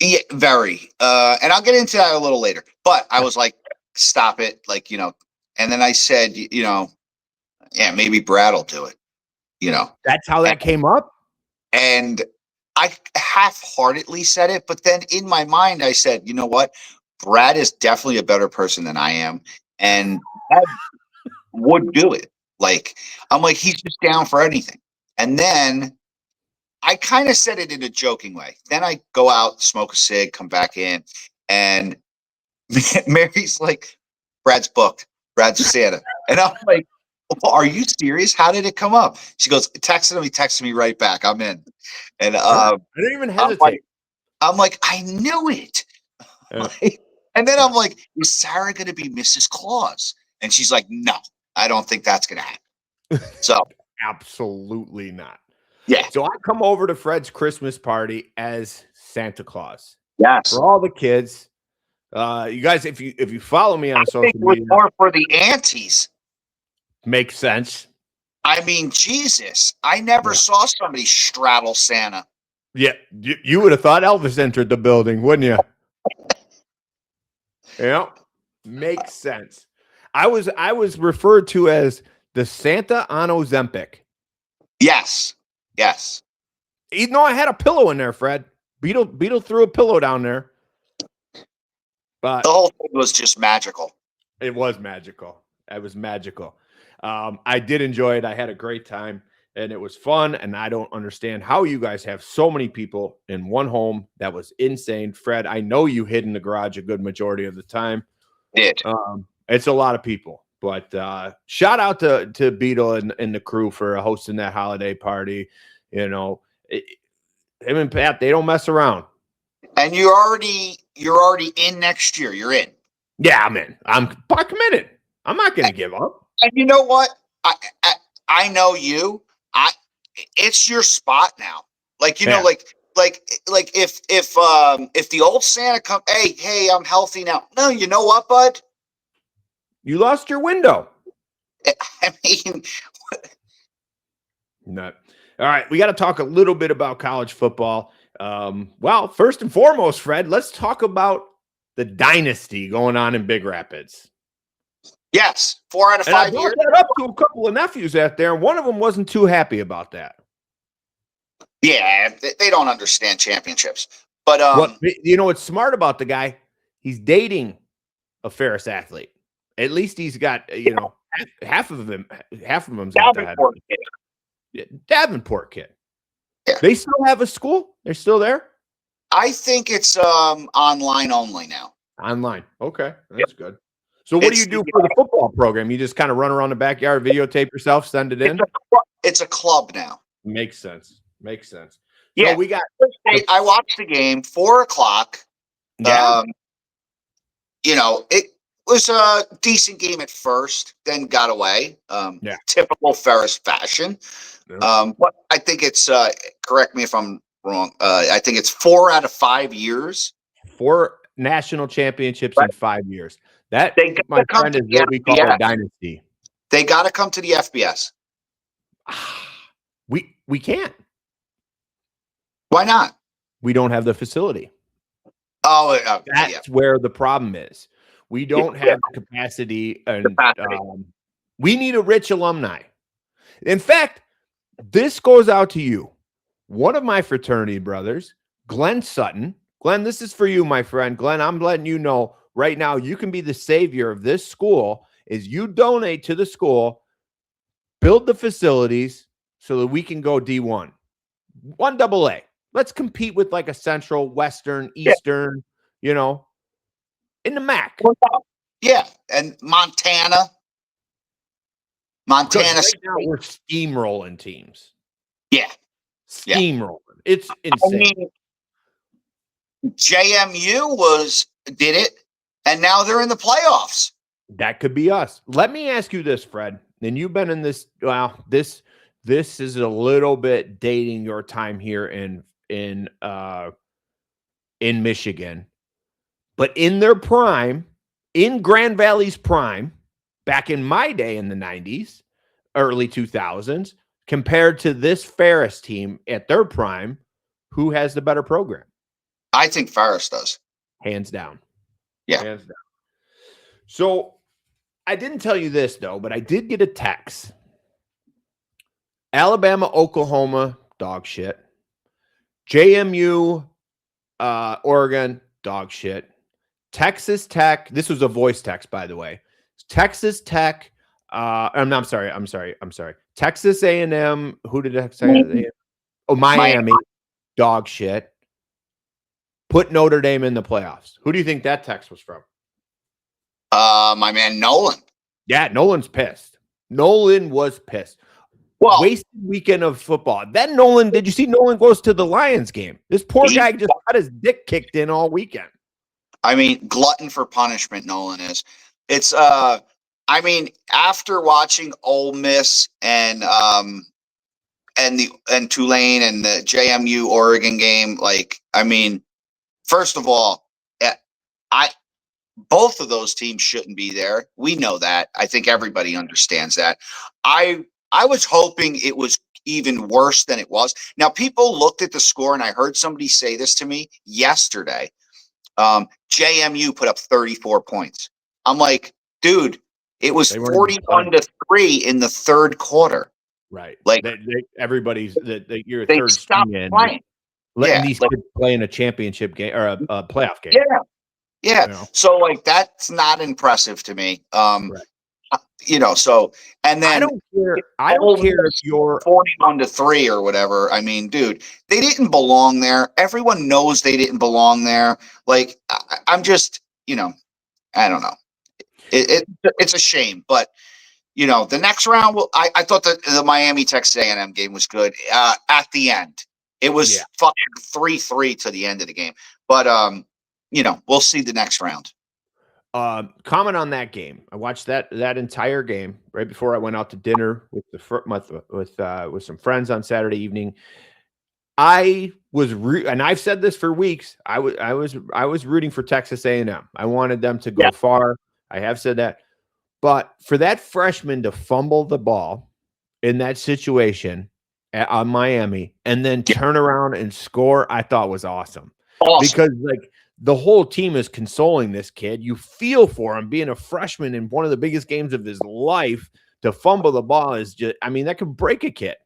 B: Yeah, very. And I'll get into that a little later. But I was like, stop it. Like, and then I said, yeah, maybe Brad will do it.
A: That's how that came up.
B: And I half-heartedly said it, but then in my mind, I said, you know what? Brad is definitely a better person than I am. And Brad would do it. Like, I'm like, he's just down for anything. And then I kind of said it in a joking way. Then I go out, smoke a cig, come back in, and Mary's like, Brad's booked. Brad's Santa. And I'm like, well, are you serious? How did it come up? She goes, texted me right back. I'm in. And
A: I didn't even hesitate.
B: I'm like, I knew it.
A: Yeah.
B: And then I'm like, is Sarah going to be Mrs. Claus? And she's like, no, I don't think that's going to happen. So
A: absolutely not.
B: Yeah.
A: So I come over to Fred's Christmas party as Santa Claus.
B: Yes.
A: For all the kids. You guys, if you follow me on social
B: media, more for the aunties.
A: Makes sense.
B: I mean, Jesus, I never saw somebody straddle Santa.
A: Yeah, you would have thought Elvis entered the building, wouldn't you? Yeah, makes sense. I was referred to as the Santa on Ozempic.
B: Yes.
A: Even though I had a pillow in there, Fred. Beetle threw a pillow down there. But
B: the whole thing was just magical.
A: It was magical. It was magical. I did enjoy it. I had a great time, and it was fun. And I don't understand how you guys have so many people in one home. That was insane. Fred, I know you hid in the garage a good majority of the time.
B: Did.
A: It's a lot of people. But shout out to Beetle and the crew for hosting that holiday party. You know, him and Pat, they don't mess around.
B: And you're already in next year. You're in.
A: Yeah, I'm in. I'm committed. I'm not going to give up.
B: And you know what? I know you. It's your spot now. Like, you know, like if the old Santa come, hey, I'm healthy now. No, you know what, bud?
A: You lost your window.
B: I mean,
A: Nut. All right, we got to talk a little bit about college football. Well, first and foremost, Fred, let's talk about the dynasty going on in Big Rapids.
B: Yes, 4 out of 5
A: I brought
B: years.
A: that up to a couple of nephews out there, and one of them wasn't too happy about that.
B: Yeah, they don't understand championships. But
A: you know what's smart about the guy? He's dating a Ferris athlete. At least he's got half of them's out there. Davenport kid.
B: Yeah.
A: They still have a school? They're still there?
B: I think it's online only now.
A: Online. Okay. That's good. So what do you do for the football program? You just kind of run around the backyard, videotape yourself, send it in?
B: It's a club now.
A: Makes sense.
B: Yeah.
A: So we got
B: I watched the game, 4:00.
A: Yeah.
B: It was a decent game at first, then got away. Typical Ferris fashion.
A: Yeah.
B: But I think it's correct me if I'm wrong. I think it's 4 out of 5 years.
A: 4 national championships in 5 years. That, my friend, is what we call a dynasty.
B: They got to come to the FBS.
A: We can't.
B: Why not?
A: We don't have the facility.
B: Oh,
A: that's where the problem is. We don't have the capacity, and we need a rich alumni. In fact, this goes out to you. One of my fraternity brothers, Glenn Sutton. Glenn, this is for you, my friend. Glenn, I'm letting you know right now, you can be the savior of this school is you donate to the school, build the facilities so that we can go D1. 1AA. Let's compete with like a Central, Western, Eastern, in the MAC.
B: Yeah, and Montana. Right
A: now we're steamrolling teams.
B: Yeah.
A: Steamrolling. It's insane.
B: I mean, JMU did it, and now they're in the playoffs.
A: That could be us. Let me ask you this, Fred. And you've been in this. Well, this is a little bit dating your time here in Michigan, but in their prime, in Grand Valley's prime, back in my day in the 90s, early 2000s, compared to this Ferris team at their prime, who has the better program?
B: I think Ferris does.
A: Hands down.
B: Yeah.
A: Hands down. So I didn't tell you this, though, but I did get a text. Alabama, Oklahoma, dog shit. JMU, Oregon, dog shit. Texas Tech, this was a voice text, by the way. Texas Tech, I'm sorry. Texas A&M, who did I say? Oh, Miami, dog shit. Put Notre Dame in the playoffs. Who do you think that text was from?
B: My man Nolan.
A: Yeah, Nolan's pissed. Nolan was pissed.
B: Well,
A: wasted weekend of football. Then Nolan, did you see Nolan goes to the Lions game? This poor guy just got his dick kicked in all weekend.
B: I mean, glutton for punishment, Nolan is. It's after watching Ole Miss and Tulane and the JMU Oregon game, first of all, both of those teams shouldn't be there. We know that. I think everybody understands that. I I was hoping it was even worse than it was. Now, people looked at the score, and I heard somebody say this to me yesterday. JMU put up 34 points. I'm like, dude, it was 41-3 in the third quarter.
A: Right.
B: Like
A: everybody's that you're
B: they
A: third
B: stopped playing.
A: Letting these kids play in a championship game or a playoff game.
B: Yeah. You know? So like that's not impressive to me. You know, so and then
A: I don't care if you're
B: 41-3 or whatever. I mean, dude, they didn't belong there. Everyone knows they didn't belong there. Like I'm just, you know, I don't know. It's a shame, but you know, the next round, I thought that the Miami Texas A&M game was good. At the end, it was fucking 3-3 to the end of the game. But you know, we'll see the next round.
A: Comment on that game. I watched that entire game right before I went out to dinner with with some friends on Saturday evening. I was and I've said this for weeks. I was rooting for Texas A&M. I wanted them to go far. I have said that. But for that freshman to fumble the ball in that situation on Miami and then turn around and score, I thought was awesome. Because like the whole team is consoling this kid. You feel for him being a freshman in one of the biggest games of his life. To fumble the ball is just, I mean, that could break a kid.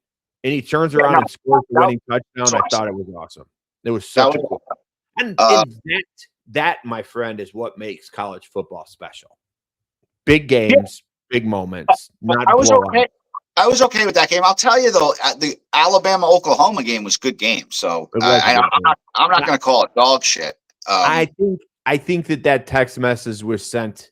A: And he turns around and scores the winning touchdown. I thought it was awesome. It was such a cool. And that, my friend, is what makes college football special. Big games, big moments.
B: I was okay. I was okay with that game. I'll tell you though, the Alabama-Oklahoma game was a good game. So I'm not going to call it dog shit.
A: I think that text message was sent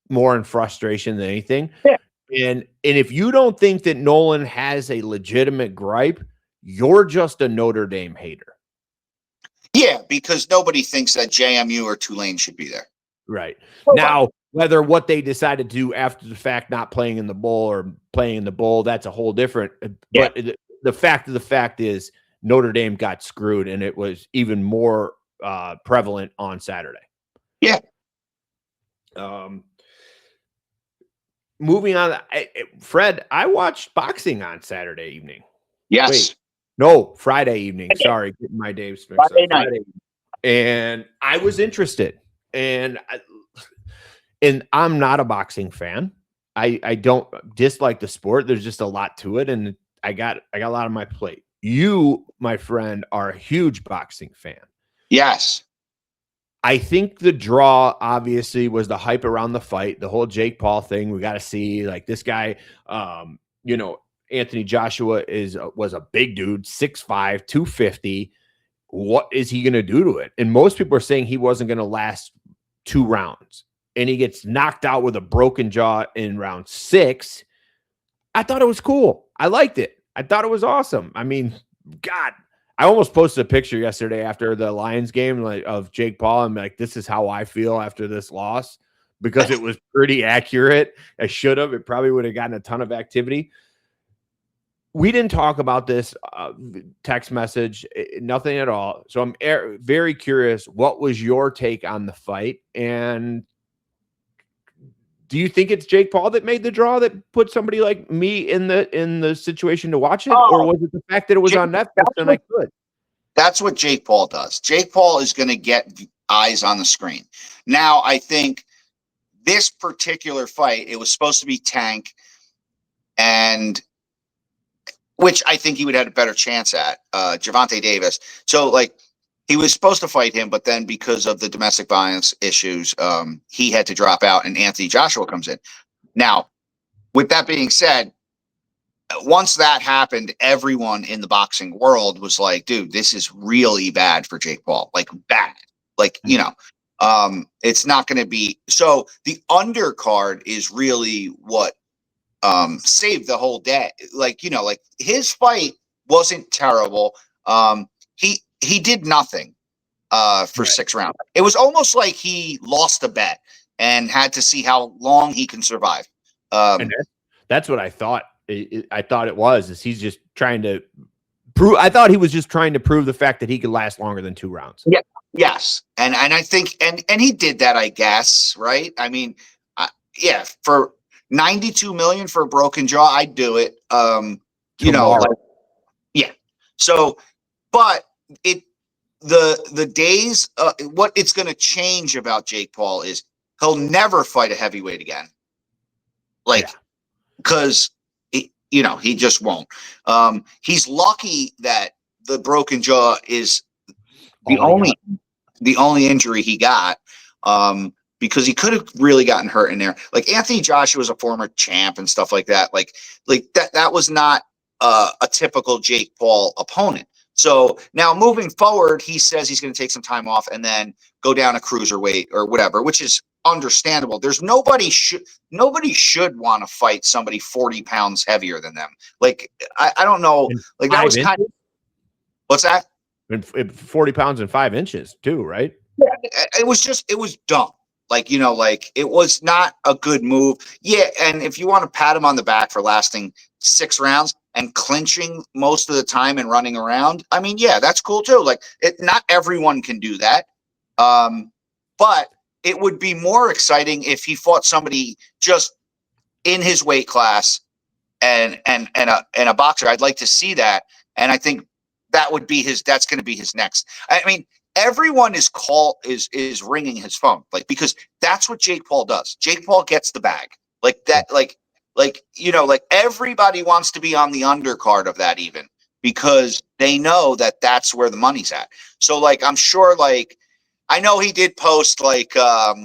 A: more in frustration than anything.
B: Yeah.
A: And if you don't think that Nolan has a legitimate gripe, you're just a Notre Dame hater.
B: Yeah, because nobody thinks that JMU or Tulane should be there.
A: Right. Now, whether what they decided to do after the fact, not playing in the bowl or playing in the bowl, that's a whole different. But the fact of the fact is Notre Dame got screwed, and it was even more prevalent on Saturday.
B: Yeah.
A: Moving on, Fred, I watched boxing on Saturday evening.
B: Yes.
A: Wait, no, Friday evening. Sorry, getting my days mixed up. Friday. And I was interested, and I'm not a boxing fan. I don't dislike the sport. There's just a lot to it, and I got a lot on my plate. You, my friend, are a huge boxing fan.
B: Yes.
A: I think the draw obviously was the hype around the fight, the whole Jake Paul thing. We got to see like this guy, you know, Anthony Joshua was a big dude, 6'5", 250. What is he going to do to it? And most people are saying he wasn't going to last 2 rounds, and he gets knocked out with a broken jaw in round 6. I thought it was cool. I liked it. I thought it was awesome. I mean, God, I almost posted a picture yesterday after the Lions game, like of Jake Paul. I'm like, this is how I feel after this loss, because it was pretty accurate. I should have. It probably would have gotten a ton of activity. We didn't talk about this text message, nothing at all. So I'm very curious. What was your take on the fight? And do you think it's Jake Paul that made the draw that put somebody like me in the situation to watch it? Or was it the fact that it was on Netflix and I could?
B: That's what Jake Paul does. Jake Paul is going to get eyes on the screen. Now, I think this particular fight, it was supposed to be Tank, and which I think he would have had a better chance at, Gervonta Davis. So, like, he was supposed to fight him, but then because of the domestic violence issues, he had to drop out, and Anthony Joshua comes in. Now, with that being said, once that happened, everyone in the boxing world was like, dude, this is really bad for Jake Paul. Like, bad. Like, you know, it's not going to be. So the undercard is really what saved the whole day. Like, you know, like his fight wasn't terrible. He did nothing for 6 rounds. It was almost like he lost a bet and had to see how long he can survive.
A: And that's what I thought. I thought it was. He's just trying to prove. I thought he was just trying to prove the fact that he could last longer than 2 rounds.
B: Yeah. Yes. And I think and he did that, I guess. Right. I mean, yeah. For 92 million for a broken jaw, I'd do it. You know,
A: Tomorrow.
B: like, yeah. So, but the days, what it's going to change about Jake Paul is he'll never fight a heavyweight again. Like, because you know, he just won't. He's lucky that the broken jaw is the only injury he got. Because he could have really gotten hurt in there. Like Anthony Joshua was a former champ and stuff like that. Like that was not a typical Jake Paul opponent. So now moving forward, he says he's going to take some time off and then go down a cruiserweight or whatever, which is understandable. There's nobody should want to fight somebody 40 pounds heavier than them. Like, I don't know. Like that was kind of, what's that?
A: 40 pounds and 5 inches too, right?
B: Yeah, it was dumb. Like, you know, like it was not a good move. Yeah. And if you want to pat him on the back for lasting 6 rounds and clinching most of the time and running around, I mean, yeah, that's cool too. Like not everyone can do that. But it would be more exciting if he fought somebody just in his weight class and a boxer. I'd like to see that. And I think that's going to be his next. I mean, everyone is ringing his phone, like, because that's what Jake Paul does. Jake Paul gets the bag like that. Like, you know, like everybody wants to be on the undercard of that, even because they know that that's where the money's at. So like, I'm sure, like, I know he did post like, that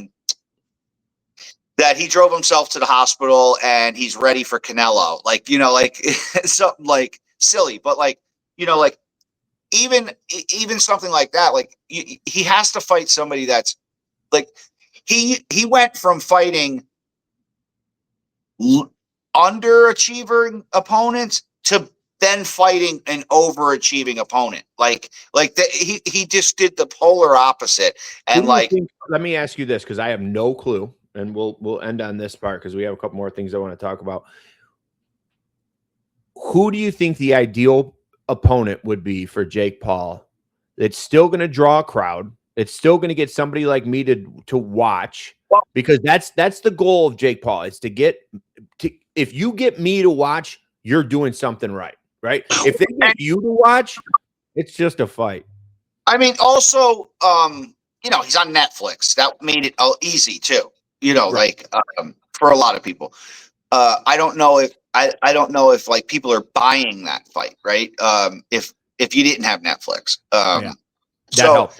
B: he drove himself to the hospital and he's ready for Canelo. Like, you know, like something like silly, but like, you know, like, even something like that, like he has to fight somebody that's like he went from fighting underachieving opponents to then fighting an overachieving opponent. Like that, he just did the polar opposite. And like,
A: let me ask you this, because I have no clue, and we'll end on this part because we have a couple more things I want to talk about. Who do you think the ideal opponent would be for Jake Paul? It's still going to draw a crowd. It's still going to get somebody like me to watch, because that's the goal of Jake Paul. It's if you get me to watch, you're doing something right. If they get you to watch, it's just a fight.
B: I mean, also, you know, he's on Netflix. That made it easy too. You know, right. Like for a lot of people, I don't know if like people are buying that fight, right? If you didn't have Netflix, so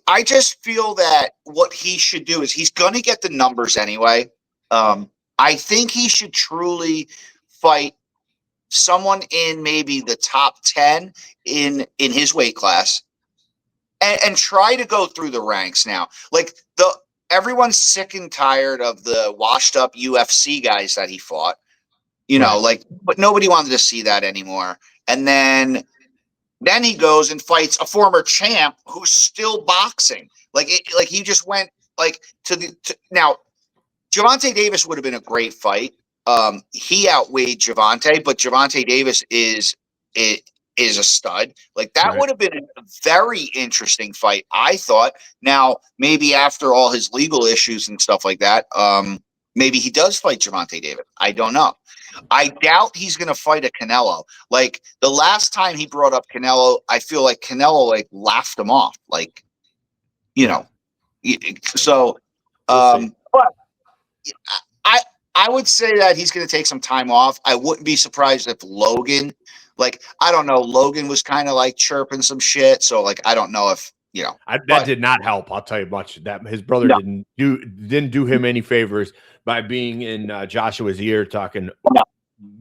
B: I just feel that what he should do is he's going to get the numbers anyway. I think he should truly fight someone in maybe the top 10 in his weight class, and try to go through the ranks now. Like everyone's sick and tired of the washed up UFC guys that he fought. You know, like, but nobody wanted to see that anymore. And then he goes and fights a former champ who's still boxing. Like he just went like now. Gervonta Davis would have been a great fight. He outweighed Gervonta, but Gervonta Davis is a stud. Like that would have been a very interesting fight, I thought. Now, maybe after all his legal issues and stuff like that, maybe he does fight Gervonta Davis. I don't know. I doubt he's going to fight a Canelo. Like the last time he brought up Canelo, I feel like Canelo like laughed him off. Like, you know, so, but I would say that he's going to take some time off. I wouldn't be surprised if Logan, like, I don't know, Logan was kind of like chirping some shit. So like, I don't know if, you know,
A: that did not help. I'll tell you much. That his brother didn't do him any favors by being in Joshua's ear talking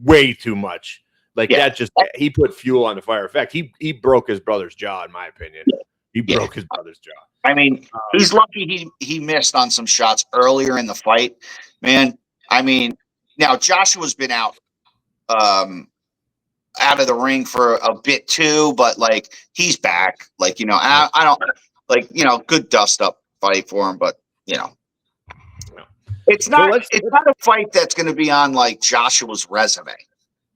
A: way too much. Like that just he put fuel on the fire. In fact, he broke his brother's jaw, in my opinion. He broke his brother's jaw.
B: I mean, he's lucky he missed on some shots earlier in the fight, man. I mean, now Joshua's been out of the ring for a bit too, but like he's back. Like, you know, I don't like, you know, good dust up fight for him, but you know, it's not a fight that's going to be on like Joshua's resume,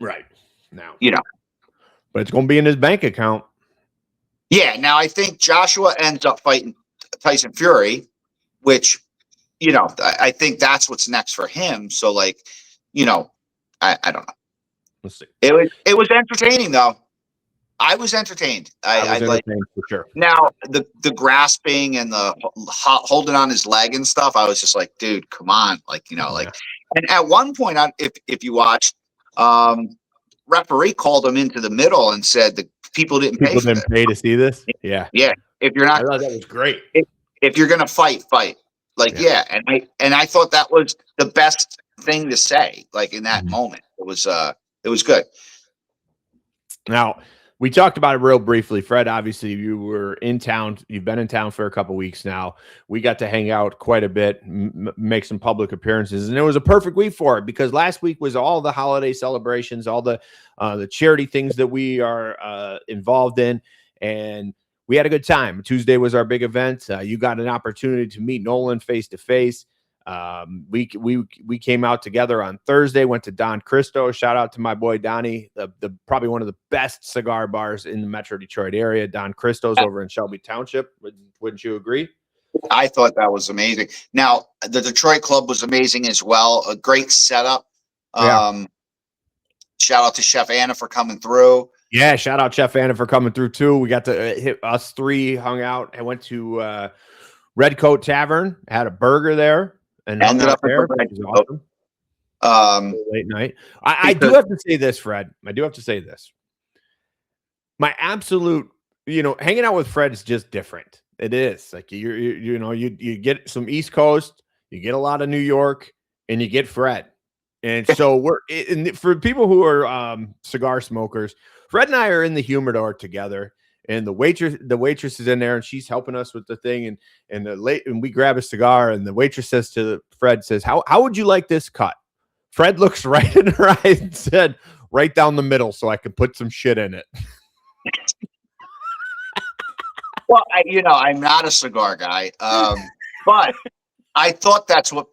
A: right now.
B: You know,
A: but it's going to be in his bank account.
B: Yeah. Now I think Joshua ends up fighting Tyson Fury, which I think that's what's next for him. So like, I don't know.
A: Let's see.
B: It was entertaining though. I was entertained. I like
A: for sure.
B: now the grasping and the holding on his leg and stuff. I was just like, dude, come on, like like. And at one point, if you watched, referee called him into the middle and said the people didn't pay
A: to see this. Yeah.
B: If you're not,
A: I thought that was great.
B: If you're gonna fight. Like and I thought that was the best thing to say. Like in that moment, it was good.
A: Now, we talked about it real briefly. Fred, obviously, you were in town. You've been in town for a couple weeks now. We got to hang out quite a bit, make some public appearances, and it was a perfect week for it because last week was all the holiday celebrations, all the charity things that we are involved in, and we had a good time. Tuesday was our big event. You got an opportunity to meet Nolan face to face. We came out together on Thursday, went to Don Cristo. Shout out to my boy Donnie, the probably one of the best cigar bars in the Metro Detroit area. Don Cristo's over in Shelby Township. Wouldn't you agree?
B: I thought that was amazing. Now, the Detroit Club was amazing as well. A great setup. Shout out to Chef Anna for coming through.
A: Yeah, shout out Chef Anna for coming through too. We got to hit us three, hung out. I went to Redcoat Tavern, had a burger there. And ended up there, which is awesome. Late night. I do have to say this, Fred. I do have to say this. My absolute, hanging out with Fred is just different. It is like you get some East Coast, you get a lot of New York, and you get Fred. And so for people who are cigar smokers, Fred and I are in the humidor together. And the waitress is in there and she's helping us with the thing. And we grab a cigar and the waitress says to Fred, how would you like this cut? Fred looks right in her eyes and said, right down the middle so I can put some shit in it.
B: Well, I'm not a cigar guy, but I thought that's what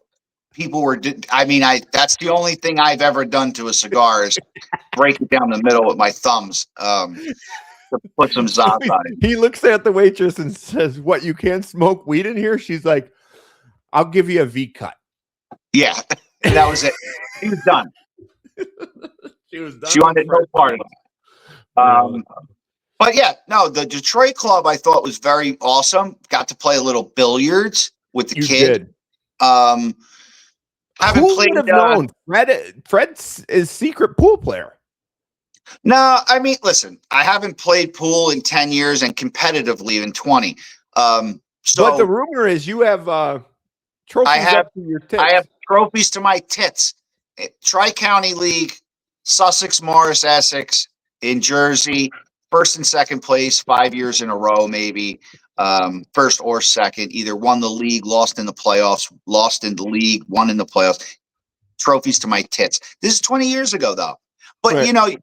B: people were doing. I mean, that's the only thing I've ever done to a cigar is break it down the middle with my thumbs. To put some zop on it.
A: He looks at the waitress and says, "What? You can't smoke weed in here?" She's like, "I'll give you a V cut."
B: Yeah, and that was it. She was done.
A: She was done.
B: She wanted no part of it. But yeah, no, the Detroit Club I thought was very awesome. Got to play a little billiards with the kid.
A: Who would have known? Fred's is secret pool player.
B: No, I mean, listen, I haven't played pool in 10 years and competitively in 20. But
A: the rumor is you have trophies up to your tits.
B: I have trophies to my tits. Tri-County League, Sussex, Morris, Essex in Jersey, first and second place 5 years in a row, maybe. First or second, either won the league, lost in the playoffs, lost in the league, won in the playoffs. Trophies to my tits. This is 20 years ago, though. But, right.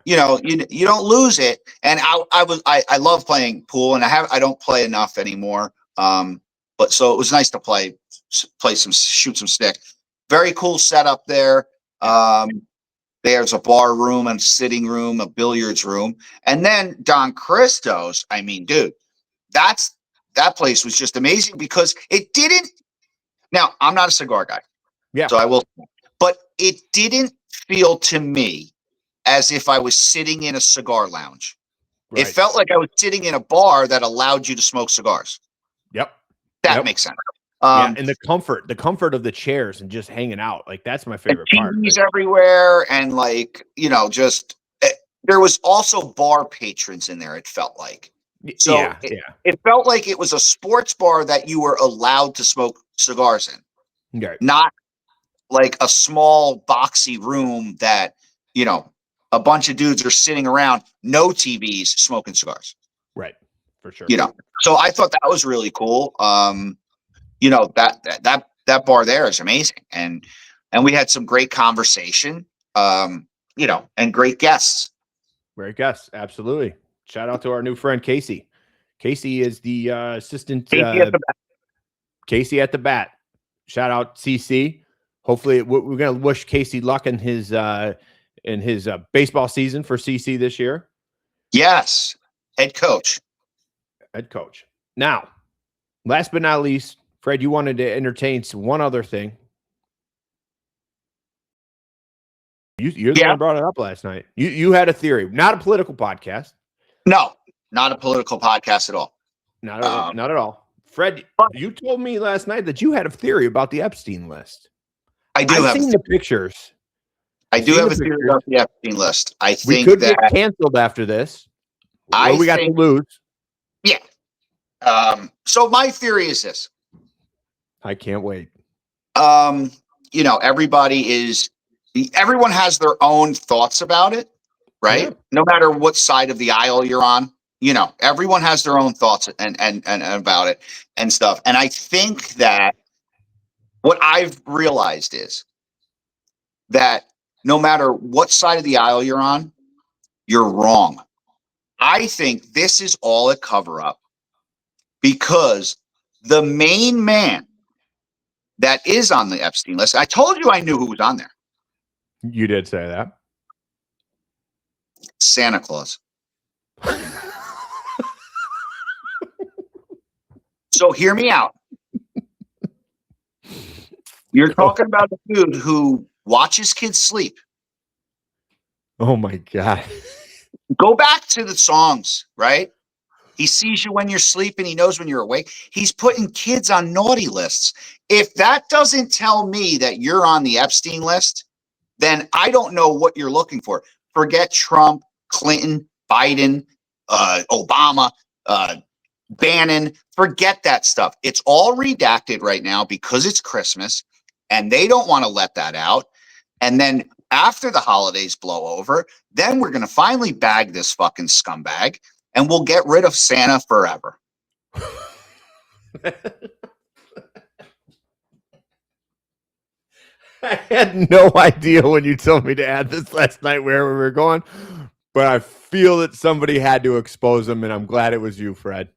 B: You don't lose it. And I love playing pool and I don't play enough anymore. But so it was nice to shoot some stick. Very cool setup there. There's a bar room and sitting room, a billiards room. And then Don Cristo's, I mean, dude, that place was just amazing because it didn't. Now, I'm not a cigar guy.
A: Yeah.
B: So I will, but it didn't feel to me as if I was sitting in a cigar lounge. Right. It felt like I was sitting in a bar that allowed you to smoke cigars.
A: Yep.
B: That makes sense.
A: And the comfort of the chairs and just hanging out. Like, that's my favorite part.
B: TVs everywhere. And there was also bar patrons in there. It felt like, so it felt like it was a sports bar that you were allowed to smoke cigars in, not like a small boxy room that, a bunch of dudes are sitting around, no TVs, smoking cigars.
A: Right. For sure.
B: So I thought that was really cool. That bar there is amazing. And we had some great conversation, and great guests.
A: Great guests. Absolutely. Shout out to our new friend, Casey. Casey is the assistant. Casey at the bat. Shout out CC. Hopefully we're going to wish Casey luck in his baseball season for CC this year.
B: Yes. Head coach.
A: Now, last but not least, Fred, you wanted to entertain one other thing. You're the one who brought it up last night. You had a theory, not a political podcast.
B: No, not a political podcast at all.
A: Not at all. Fred, you told me last night that you had a theory about the Epstein list. I've seen the pictures.
B: I do have a theory about the Epstein list. I think
A: we could get canceled after this. What we got to lose?
B: Yeah. So my theory is this.
A: I can't wait.
B: Everyone has their own thoughts about it, right? Yeah. No matter what side of the aisle you're on, everyone has their own thoughts and about it and stuff. And I think that what I've realized is that no matter what side of the aisle you're on, you're wrong. I think this is all a cover-up because the main man that is on the Epstein list, I told you I knew who was on there.
A: You did say that.
B: Santa Claus. So hear me out. You're talking about a dude who watches kids sleep.
A: Oh my God.
B: Go back to the songs, right? He sees you when you're sleeping. He knows when you're awake. He's putting kids on naughty lists. If that doesn't tell me that you're on the Epstein list, then I don't know what you're looking for. Forget Trump, Clinton, Biden, Obama, Bannon. Forget that stuff. It's all redacted right now because it's Christmas, and they don't want to let that out. And then after the holidays blow over, then we're going to finally bag this fucking scumbag, and we'll get rid of Santa forever.
A: I had no idea when you told me to add this last night where we were going, but I feel that somebody had to expose them, and I'm glad it was you, Fred.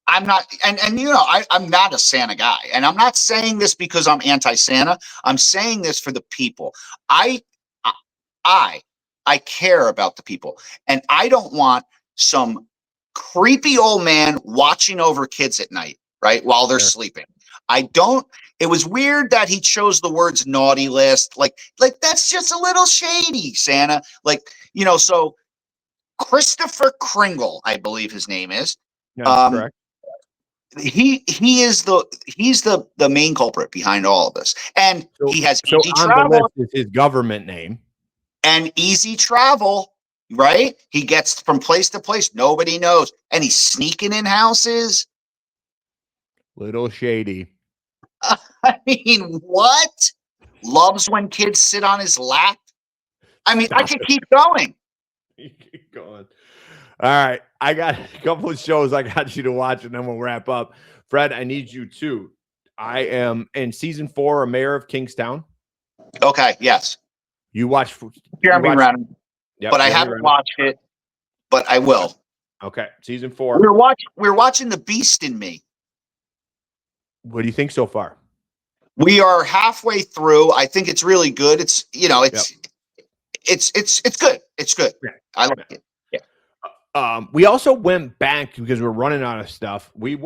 B: I'm not, I'm not a Santa guy, and I'm not saying this because I'm anti-Santa. I'm saying this for the people. I care about the people, and I don't want some creepy old man watching over kids at night, right, while they're sleeping. It was weird that he chose the words naughty list. Like that's just a little shady, Santa. So Christopher Kringle, I believe his name is.
A: Yeah, correct.
B: He's the main culprit behind all of this. And he has easy travel.
A: The list is his government name.
B: And easy travel, right? He gets from place to place. Nobody knows. And he's sneaking in houses.
A: Little shady.
B: I mean, what? Loves when kids sit on his lap. I mean, I could keep going.
A: Keep going. All right. I got a couple of shows I got you to watch, and then we'll wrap up. Fred, I need you to. I am in season 4, a mayor of Kingstown.
B: Okay. Yes.
A: You watch
B: Jeremy Renner. Yep, but I haven't watched it, but I will.
A: Okay. Season 4.
B: We're watching The Beast in Me.
A: What do you think so far?
B: We are halfway through. I think it's really good. It's good. It's good. Yeah. I like it. Yeah.
A: We also went back because we're running out of stuff. We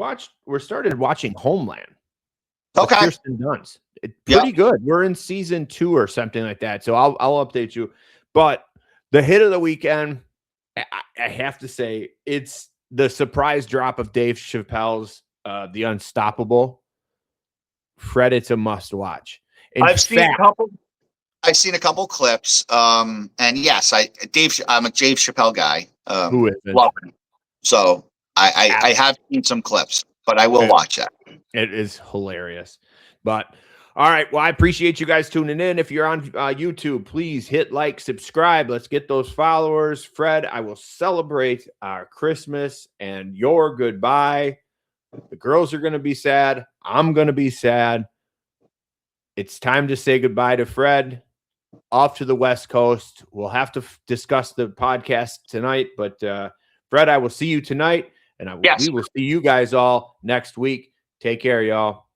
A: started watching Homeland.
B: Okay.
A: Kirsten Dunst. It's pretty good. We're in season 2 or something like that. So I'll update you. But the hit of the weekend, I have to say, it's the surprise drop of Dave Chappelle's The Unstoppable. Fred, it's a must watch.
B: I've seen a couple clips. And yes, I'm a Dave Chappelle guy.
A: Who is it?
B: So I have seen some clips, but I will watch that.
A: It is hilarious. But all right, well, I appreciate you guys tuning in. If you're on YouTube, please hit like, subscribe. Let's get those followers. Fred, I will celebrate our Christmas and your goodbye. The girls are going to be sad. I'm going to be sad. It's time to say goodbye to Fred. Off to the West Coast. We'll have to discuss the podcast tonight, but Fred, I will see you tonight, and we will see you guys all next week. Take care, y'all.